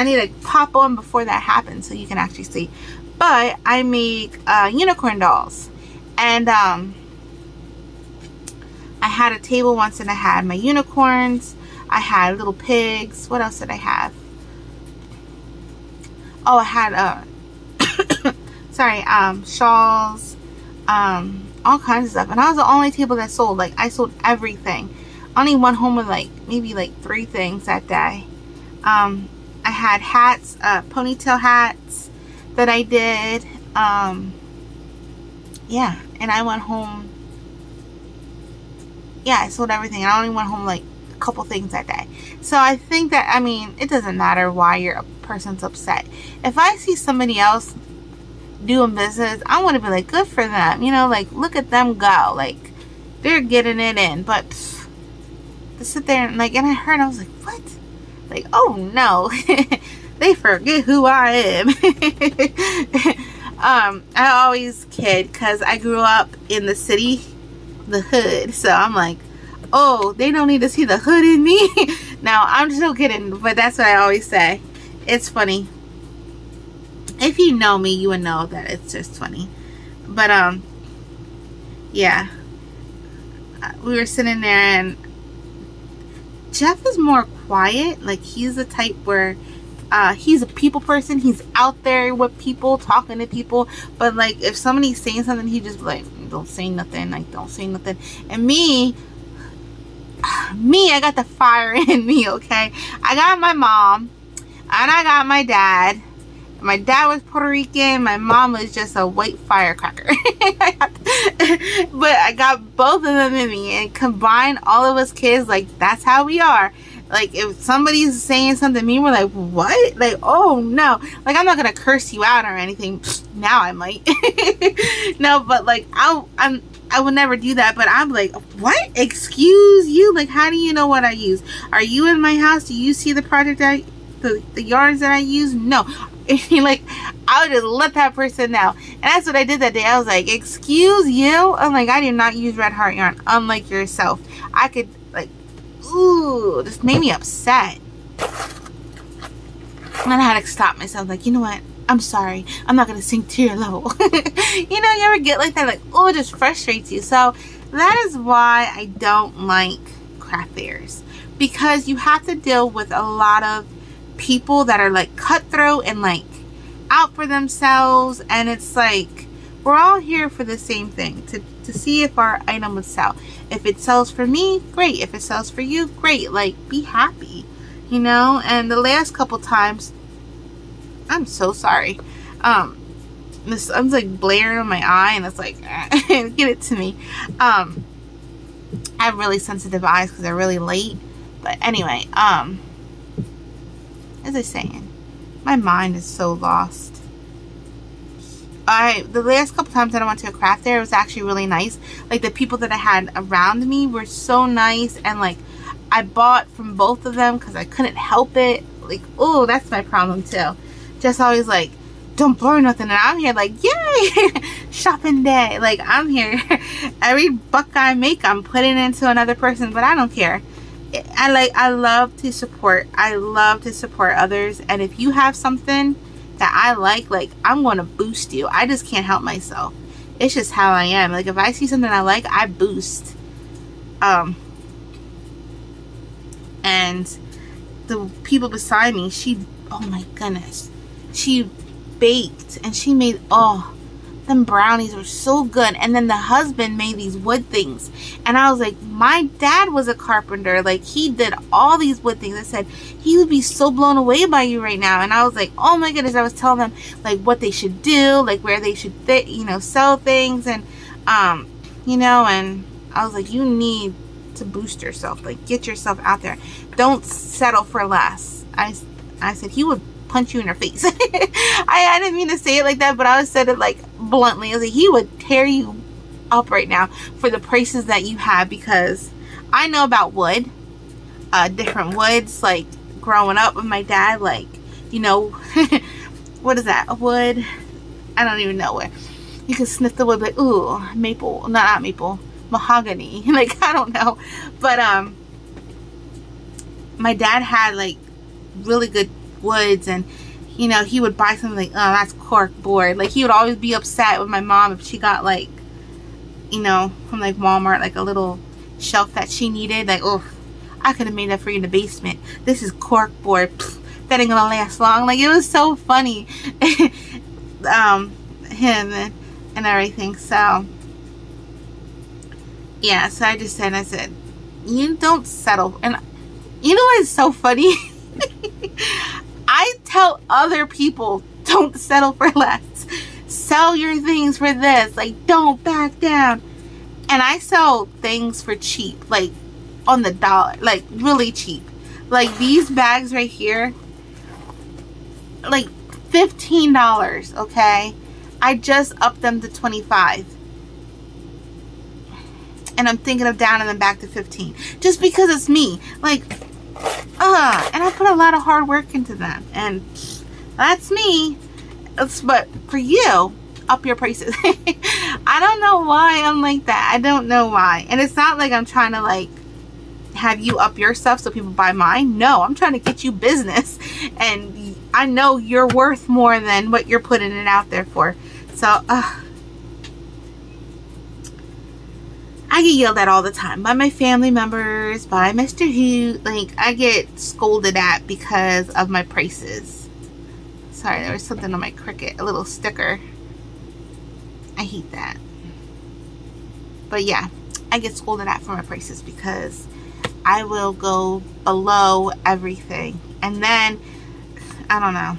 need to pop on before that happens so you can actually see. But I make unicorn dolls, and I had a table once and I had my unicorns. I had little pigs. What else did I have? Oh, I had shawls, all kinds of stuff. And I was the only table that sold. Like, I sold everything. I only went home with like maybe like 3 things that day. I had hats, ponytail hats that I did. Yeah, and I went home. Yeah, I sold everything. I only went home like a couple things that day. So I think that, I mean, it doesn't matter why a person's upset. If I see somebody else doing business, I want to be like, good for them. You know, like, look at them go. Like, they're getting it in. But to sit there and like, and I heard, I was like, what? Like, oh no. They forget who I am. I always kid because I grew up in the city, the hood. So I'm like, oh, they don't need to see the hood in me. Now, I'm just kidding, but that's what I always say. It's funny. If you know me, you would know that it's just funny. But, yeah. We were sitting there and Jeff is more quiet. Like, he's the type where he's a people person. He's out there with people, talking to people. But, like, if somebody's saying something, he just like, don't say nothing. Like, don't say nothing. And me, I got the fire in me, okay? I got my mom and I got my dad. My dad was Puerto Rican. My mom was just a white firecracker. But I got both of them in me, and combine all of us kids, like, that's how we are. Like, if somebody's saying something to me, we're like, what? Like, oh no. Like, I'm not gonna curse you out or anything. Now I might. No, but like, I would never do that. But I'm like, what? Excuse you? Like, how do you know what I use? Are you in my house? Do you see the product the yarns that I use? No. Like, I would just let that person know. And that's what I did that day. I was like, excuse you? I'm like, I do not use Red Heart yarn, unlike yourself. I could, like, ooh, this made me upset. And I had to stop myself, like, you know what? I'm sorry. I'm not going to sink to your level. You know, you ever get like that? Like, oh, it just frustrates you. So that is why I don't like craft fairs. Because you have to deal with a lot of people that are like cutthroat and like out for themselves. And it's like, we're all here for the same thing. To see if our item would sell. If it sells for me, great. If it sells for you, great. Like, be happy. You know? And the last couple times, I'm so sorry. I'm like blaring on my eye, and it's like, get it to me. I have really sensitive eyes because they're really late. But anyway, as I was saying, my mind is so lost. The last couple times that I went to a craft fair, it was actually really nice. Like, the people that I had around me were so nice, and like, I bought from both of them because I couldn't help it. Like, oh, that's my problem too. Just always like, don't borrow nothing, and I'm here like, yay, shopping day. Like, I'm here. Every buck I make, I'm putting into another person, but I don't care. I love to support. I love to support others, and if you have something that I like, I'm going to boost you. I just can't help myself. It's just how I am. Like, if I see something I like, I boost. And the people beside me, oh my goodness, she baked and she made, them brownies were so good. And then the husband made these wood things, and I was like, my dad was a carpenter. Like, he did all these wood things. I said, he would be so blown away by you right now. And I was like, oh my goodness. I was telling them like what they should do, like where they should sell things, and and I was like, you need to boost yourself. Like, get yourself out there. Don't settle for less. I said, he would punch you in your face. I didn't mean to say it like that, but I said it like bluntly. I was like, he would tear you up right now for the prices that you have, because I know about wood, different woods. Like, growing up with my dad, like, what is that? A wood? I don't even know where. You can sniff the wood, like, ooh, maple, not maple, mahogany. Like, I don't know, but my dad had like really good woods, and he would buy something like, oh, that's cork board. Like, he would always be upset with my mom if she got like, from like Walmart, like a little shelf that she needed. Like, oh, I could have made that for you in the basement. This is cork board. Pfft, that ain't gonna last long. Like, it was so funny. Him and everything. So yeah, so I said, you don't settle. And you know what's so funny? I tell other people, don't settle for less. Sell your things for this. Like, don't back down. And I sell things for cheap, like on the dollar, like really cheap. Like these bags right here, like $15, okay? I just upped them to $25. And I'm thinking of downing them back to $15. Just because it's me. Like, and I put a lot of hard work into them. And that's me. But for you, up your prices. I don't know why I'm like that. I don't know why. And it's not like I'm trying to like have you up your stuff so people buy mine. No, I'm trying to get you business. And I know you're worth more than what you're putting it out there for. So, I get yelled at all the time by my family members, by Mr. Who. Like, I get scolded at because of my prices. Sorry, there was something on my Cricut, a little sticker. I hate that. But yeah, I get scolded at for my prices because I will go below everything. And then, I don't know.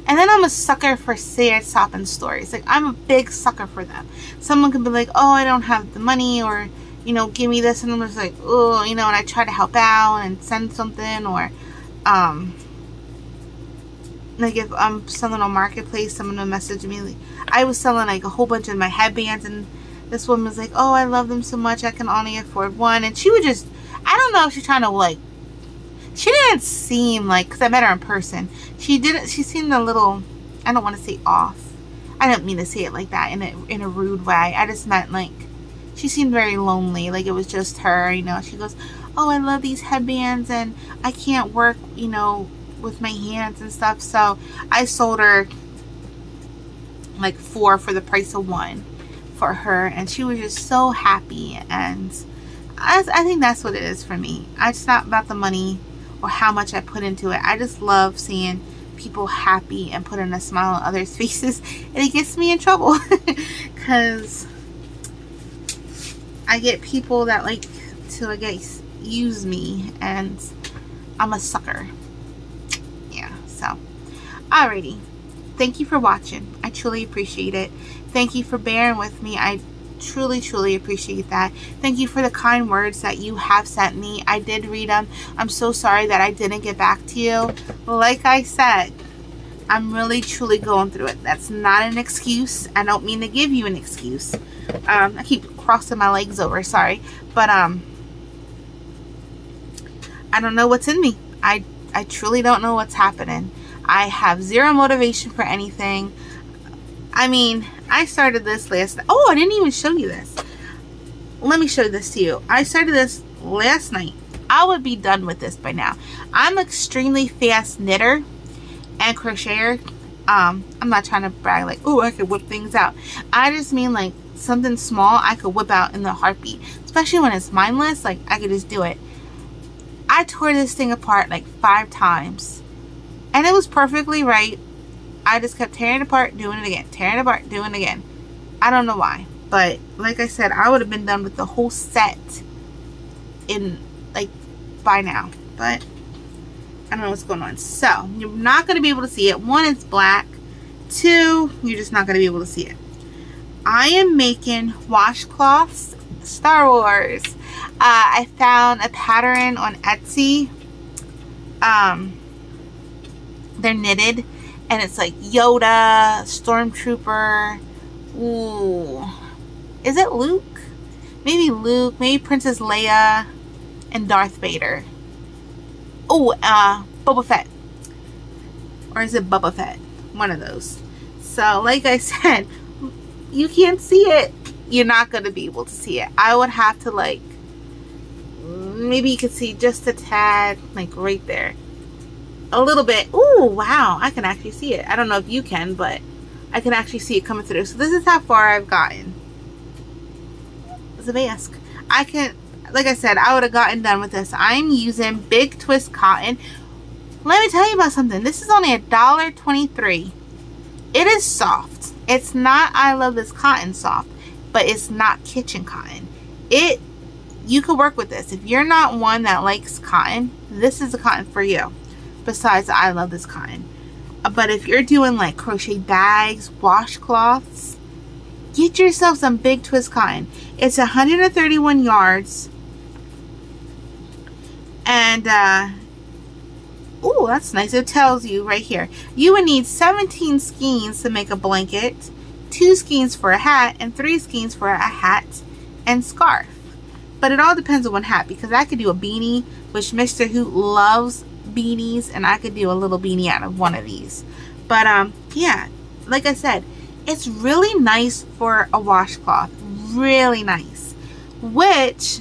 And then I'm a sucker for sad sopping stories. Like, I'm a big sucker for them. Someone could be like, oh, I don't have the money, or, you know, give me this. And I'm just like, oh, you know, and I try to help out and send something. Or, like if I'm selling on Marketplace, someone will message me. Like, I was selling like a whole bunch of my headbands, and this woman was like, oh, I love them so much, I can only afford one. And she would just, I don't know if she's trying to like, she didn't seem like, because I met her in person, she seemed a little, I don't want to say off. I don't mean to say it like that in a rude way. I just meant like, she seemed very lonely, like it was just her, you know. She goes, oh, I love these headbands and I can't work, you know, with my hands and stuff. So I sold her like 4 for the price of 1 for her, and she was just so happy. And I think that's what it is for me. It's not about the money or how much I put into it. I just love seeing people happy and putting a smile on others' faces, and it gets me in trouble because I get people that like to, I guess, use me, and I'm a sucker. Yeah, so alrighty, thank you for watching. I truly appreciate it. Thank you for bearing with me. I truly appreciate that. Thank you for the kind words that you have sent me. I did read them. I'm so sorry that I didn't get back to you. Like I said, I'm really truly going through it. That's not an excuse. I don't mean to give you an excuse. I keep crossing my legs over, sorry, but I don't know what's in me. I truly don't know what's happening. I have zero motivation for anything. I mean, I started this last night. Oh, I didn't even show you this. Let me show this to you. I started this last night. I would be done with this by now. I'm an extremely fast knitter and crocheter. I'm not trying to brag like, oh, I could whip things out. I just mean like something small I could whip out in the heartbeat. Especially when it's mindless, like I could just do it. I tore this thing apart like 5 times. And it was perfectly right. I just kept tearing it apart, doing it again, tearing it apart, doing it again. I don't know why, but like I said, I would have been done with the whole set in like by now, but I don't know what's going on. So you're not going to be able to see it. 1, it's black. 2, you're just not going to be able to see it. I am making washcloths, Star Wars. I found a pattern on Etsy. They're knitted. And it's like Yoda, Stormtrooper. Ooh. Is it Luke? Maybe Luke. Maybe Princess Leia. And Darth Vader. Oh, Boba Fett. Or is it Boba Fett? One of those. So, like I said, you can't see it. You're not going to be able to see it. I would have to, like, maybe you could see just a tad, like, right there. A little bit. Ooh, wow. I can actually see it. I don't know if you can, but I can actually see it coming through. So this is how far I've gotten. It's a mask. I can like I said, I would have gotten done with this. I'm using Big Twist cotton. Let me tell you about something. This is only $1.23. It is soft. It's not I Love This Cotton soft, but it's not kitchen cotton. You could work with this. If you're not one that likes cotton, this is the cotton for you. Besides I Love This Cotton. But if you're doing like crochet bags, washcloths, get yourself some Big Twist cotton. It's 131 yards. And, oh, that's nice. It tells you right here. You would need 17 skeins to make a blanket, 2 skeins for a hat, and 3 skeins for a hat and scarf. But it all depends on what hat, because I could do a beanie, which Mr. Hoot loves beanies, and I could do a little beanie out of one of these. But yeah, like I said, it's really nice for a washcloth. Really nice. Which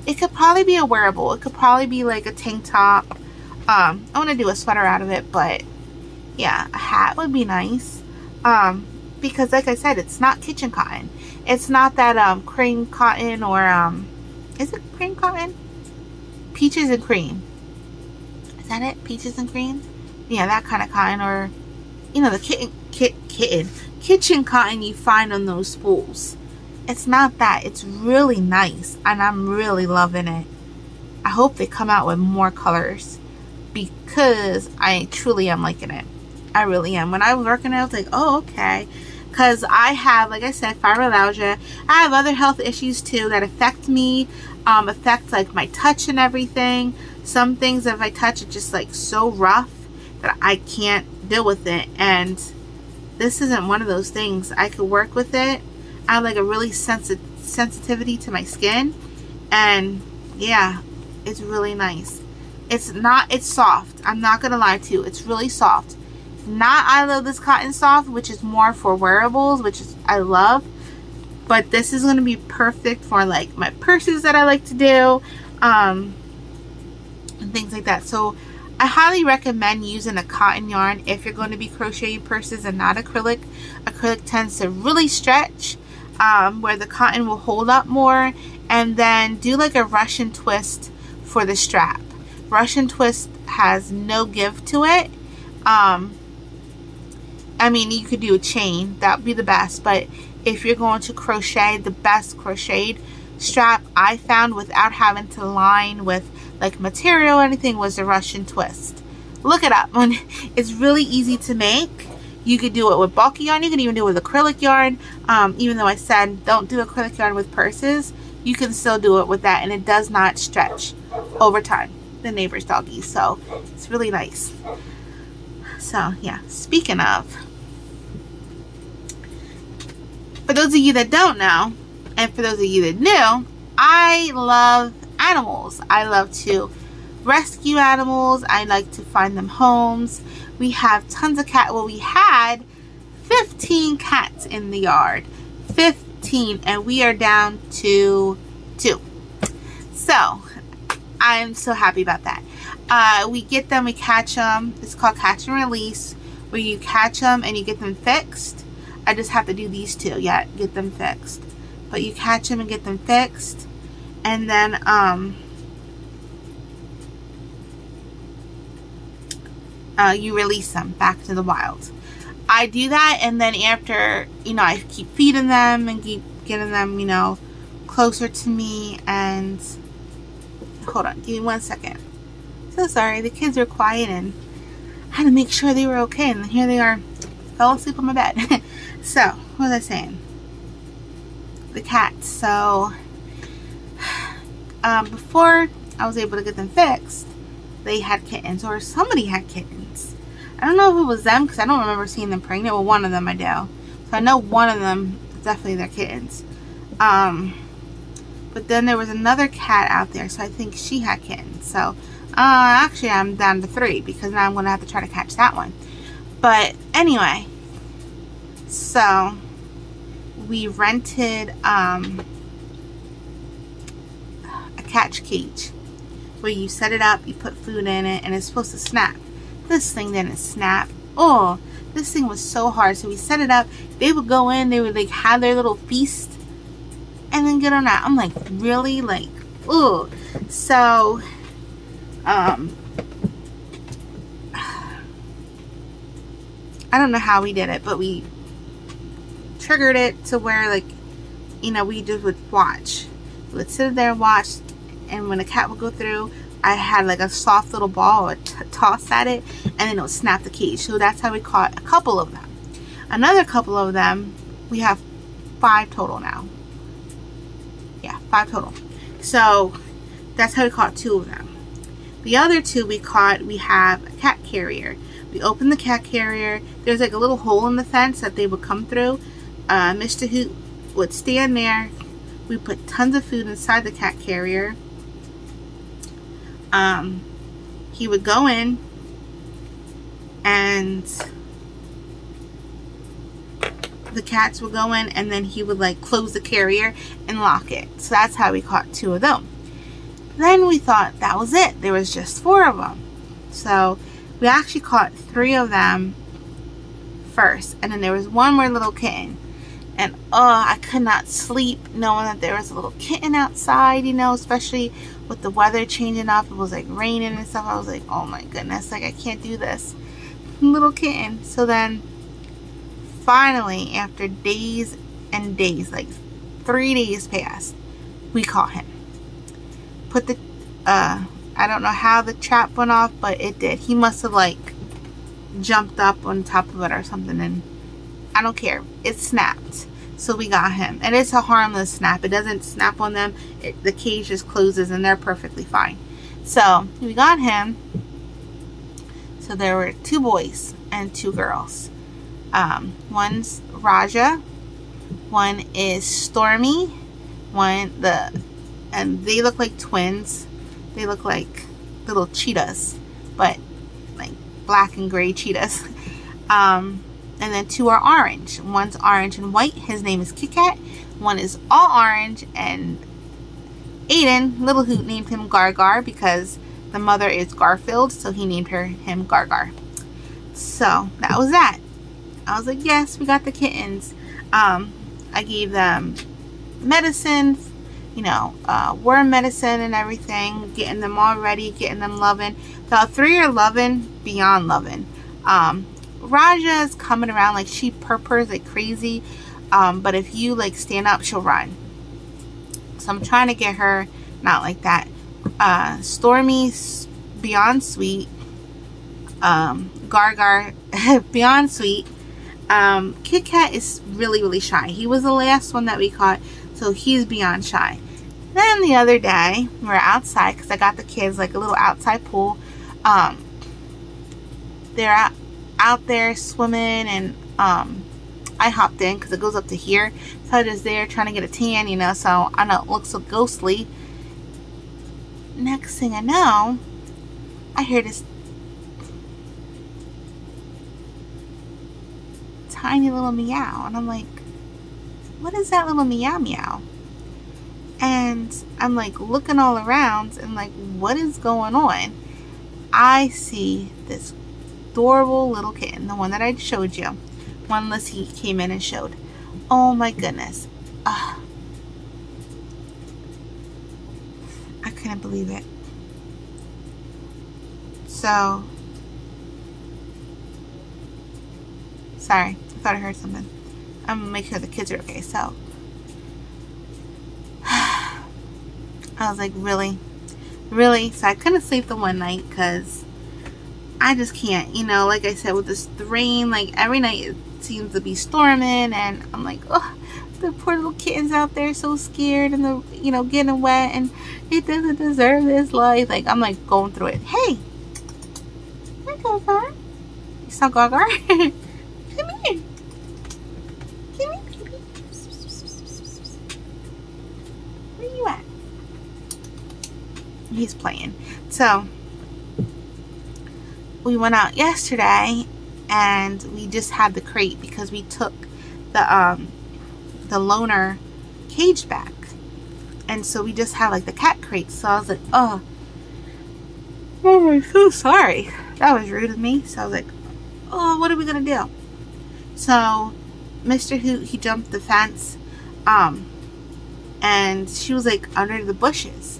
it could probably be a wearable. It could probably be like a tank top. I want to do a sweater out of it, but yeah, a hat would be nice. Because like I said, it's not kitchen cotton. It's not that cream cotton, or is it cream cotton? Peaches and cream. Is that it? Peaches and cream? Yeah, that kind of cotton, or you know, the kitchen cotton you find on those spools. It's not that. It's really nice, and I'm really loving it. I hope they come out with more colors, because I truly am liking it. I really am. When I was working, I was like, oh, okay. Because I have, like I said, fibromyalgia. I have other health issues too that affect me, affect like my touch and everything. Some things, if I touch, it's just like so rough that I can't deal with it. And this isn't one of those things. I could work with it. I have like a really sensitivity to my skin, and yeah, it's really nice. It's soft. I'm not gonna lie to you. It's really soft. Not I Love This Cotton soft, which is more for wearables, which is I love. But this is gonna be perfect for like my purses that I like to do, and things like that. So I highly recommend using a cotton yarn if you're going to be crocheting purses and not acrylic. Acrylic tends to really stretch, where the cotton will hold up more. And then do like a Russian twist for the strap. Russian twist has no give to it. I mean, you could do a chain. That would be the best. But if you're going to crochet, the best crocheted strap I found without having to line with like material or anything was the Russian twist. Look it up. It's really easy to make. You could do it with bulky yarn. You can even do it with acrylic yarn. Even though I said don't do acrylic yarn with purses, you can still do it with that, and it does not stretch over time. The neighbor's doggy, so it's really nice. So yeah, speaking of, for those of you that don't know, and for those of you that knew, I love animals. I love to rescue animals. I like to find them homes. We have tons of cats. Well, we had 15 cats in the yard. 15, and we are down to 2. So I'm so happy about that. We get them, we catch them. It's called catch and release, where you catch them and you get them fixed. I just have to do these 2. Yeah, get them fixed. But you catch them and get them fixed, and then you release them back to the wild. I do that, and then after, you know, I keep feeding them and keep getting them, you know, closer to me. And hold on, give me 1 second. So sorry, the kids were quiet and I had to make sure they were okay, and here they are, fell asleep on my bed. So what was I saying? The cats. So before I was able to get them fixed, they had kittens, or somebody had kittens. I don't know if it was them, because I don't remember seeing them pregnant. Well, one of them I do. So I know one of them is definitely their kittens. But then there was another cat out there, so I think she had kittens. So actually I'm down to 3, because now I'm going to have to try to catch that one. But anyway, so we rented a catch cage, where you set it up, you put food in it, and it's supposed to snap. This thing didn't snap. Oh, this thing was so hard. So we set it up. They would go in, they would like have their little feast, and then get on out. I'm like, really? Like, ugh. So, I don't know how we did it, but we triggered it to where, like, you know, we just would watch. We would sit there and watch, and when a cat would go through, I had like a soft little ball, I would toss at it, and then it would snap the cage. So that's how we caught a couple of them. Another couple of them, we have 5 total now. Yeah, 5 total. So that's how we caught 2 of them. The other 2 we caught, we have a cat carrier. We opened the cat carrier. There's like a little hole in the fence that they would come through. Mr. Hoot would stand there. We put tons of food inside the cat carrier. He would go in and the cats would go in, and then he would like close the carrier and lock it. So that's how we caught 2 of them. Then we thought that was it. There was just 4 of them. So we actually caught 3 of them first, and then there was one more little kitten. And I could not sleep knowing that there was a little kitten outside, you know, especially with the weather changing up. It was like raining and stuff. I was like, oh my goodness, like I can't do this. Little kitten. So then finally, after days and days, like 3 days passed, we caught him. Put the, I don't know how the trap went off, but it did. He must have like jumped up on top of it or something, and I don't care. It snapped. So we got him. And it's a harmless snap. It doesn't snap on them. The cage just closes and they're perfectly fine. So we got him. So there were 2 boys and 2 girls. One's Raja. One is Stormy. And they look like twins. They look like little cheetahs, but like black and gray cheetahs. And then 2 are orange. One's orange and white. His name is Kit Kat. One is all orange, and Aiden, Little Hoot, named him Gargar because the mother is Garfield, so he named him Gargar. So that was that. I was like, yes, we got the kittens. I gave them medicine, you know, worm medicine and everything, getting them all ready, getting them loving. The 3 are loving, beyond loving. Raja is coming around, like she purrs like crazy, but if you like stand up, she'll run. So I'm trying to get her not like that. Stormy's beyond sweet. Gargar beyond sweet. Kit Kat is really, really shy. He was the last one that we caught, so he's beyond shy. Then the other day, we're outside because I got the kids like a little outside pool. They're out there swimming, and I hopped in because it goes up to here. So I was there trying to get a tan, you know, so I know it looks so ghostly. Next thing I know, I hear this tiny little meow, and I'm like, what is that little meow meow? And I'm like looking all around and like, what is going on? I see this adorable little kitten, the one that I showed you, one Lissy came in and showed. Oh my goodness. I couldn't believe it. So sorry, I thought I heard something. I'm gonna make sure the kids are okay. So I was like, really? So I couldn't sleep the one night because I just can't, you know, like I said, with this rain, like every night it seems to be storming, and I'm like, oh, the poor little kittens out there so scared, and the, you know, getting wet, and it doesn't deserve this life. Like, I'm like going through it. Hey, hi Gargar. You saw Gargar? Come here, baby. Where you at? He's playing. So we went out yesterday and we just had the crate because we took the loner cage back, and so we just had like the cat crate. So I was like, oh I'm so sorry, that was rude of me. So I was like, oh, what are we gonna do? So Mr. Hoot, he jumped the fence. and she was like under the bushes,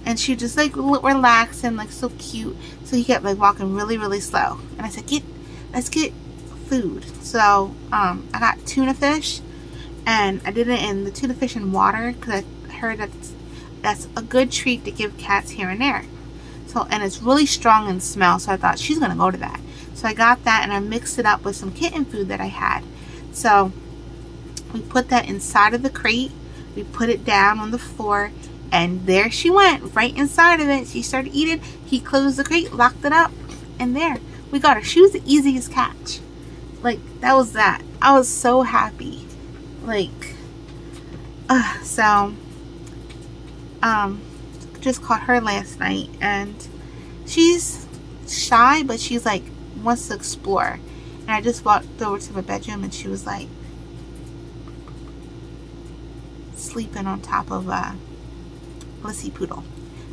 and she just like relaxed and like so cute. So he kept like walking really, really slow, and I said, let's get food. So I got tuna fish, and I did it in the tuna fish in water because I heard that's a good treat to give cats here and there. So, and it's really strong in smell, so I thought she's gonna go to that. So I got that, and I mixed it up with some kitten food that I had. So we put that inside of the crate. We put it down on the floor, and there she went, right inside of it. She started eating. He closed the crate, locked it up, and there we got her. She was the easiest catch. Like, that was that. I was so happy. Like, just caught her last night, and she's shy, but she's like wants to explore. And I just walked over to my bedroom, and she was like sleeping on top of a Blissy Poodle.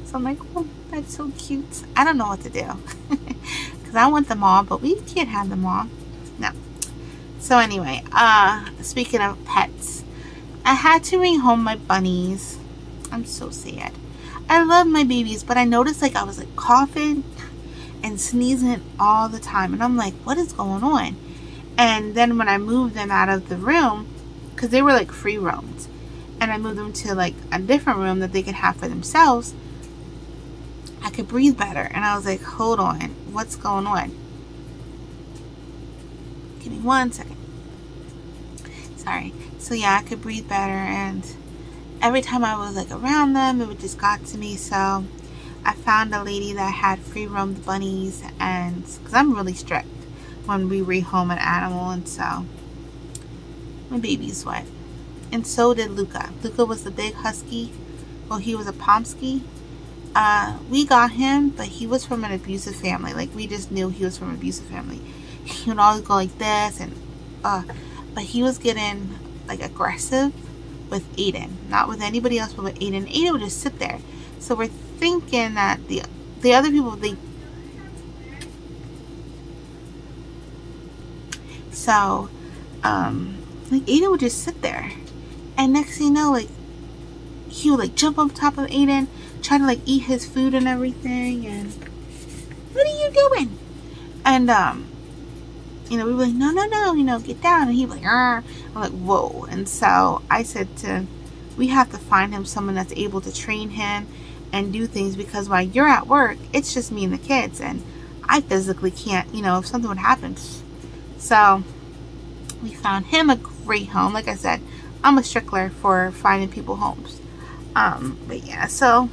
So I'm like, oh, that's so cute. I don't know what to do because I want them all, but we can't have them all. No. So anyway, speaking of pets, I had to bring home my bunnies. I'm so sad. I love my babies, but I noticed like I was like coughing and sneezing all the time, and I'm like, what is going on? And then when I moved them out of the room, because they were like free roamed, and I moved them to like a different room that they could have for themselves, I could breathe better. And I was like, hold on, what's going on? Give me 1 second. Sorry. So yeah, I could breathe better, and every time I was like around them, it would just got to me. So I found a lady that had free roamed bunnies, and because I'm really strict when we rehome an animal, and so my baby's wet. And so did Luca. Luca was the big husky. Well, he was a Pomsky. We got him, but he was from an abusive family. Like, we just knew he was from an abusive family. He would always go like this, and but he was getting like aggressive with Aiden, not with anybody else, but with Aiden. Aiden would just sit there. So we're thinking that the other people, like Aiden would just sit there, and next thing you know, like he would like jump on top of Aiden, try to like eat his food and everything. And what are you doing? And we were like, no, get down. And he was like, Arr. I'm like, whoa. And so I said we have to find him someone that's able to train him and do things, because while you're at work, it's just me and the kids, and I physically can't, if something would happen. So we found him a great home. Like I said, I'm a stickler for finding people homes. But yeah, so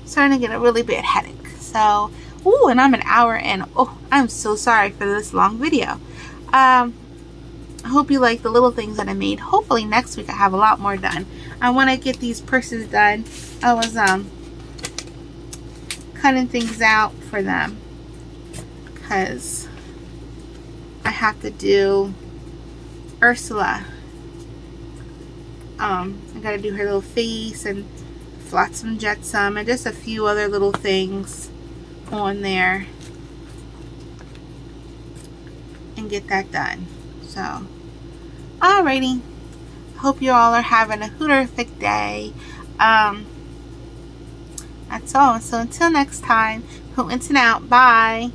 starting to get a really bad headache. So, and I'm an hour in. Oh, I'm so sorry for this long video. I hope you like the little things that I made. Hopefully next week I have a lot more done. I want to get these purses done. I was cutting things out for them because I have to do Ursula. I gotta do her little face and Flotsam Jetsam and just a few other little things on there and get that done. So alrighty, hope you all are having a hooterific day. That's all. So until next time, hootin' out. Bye.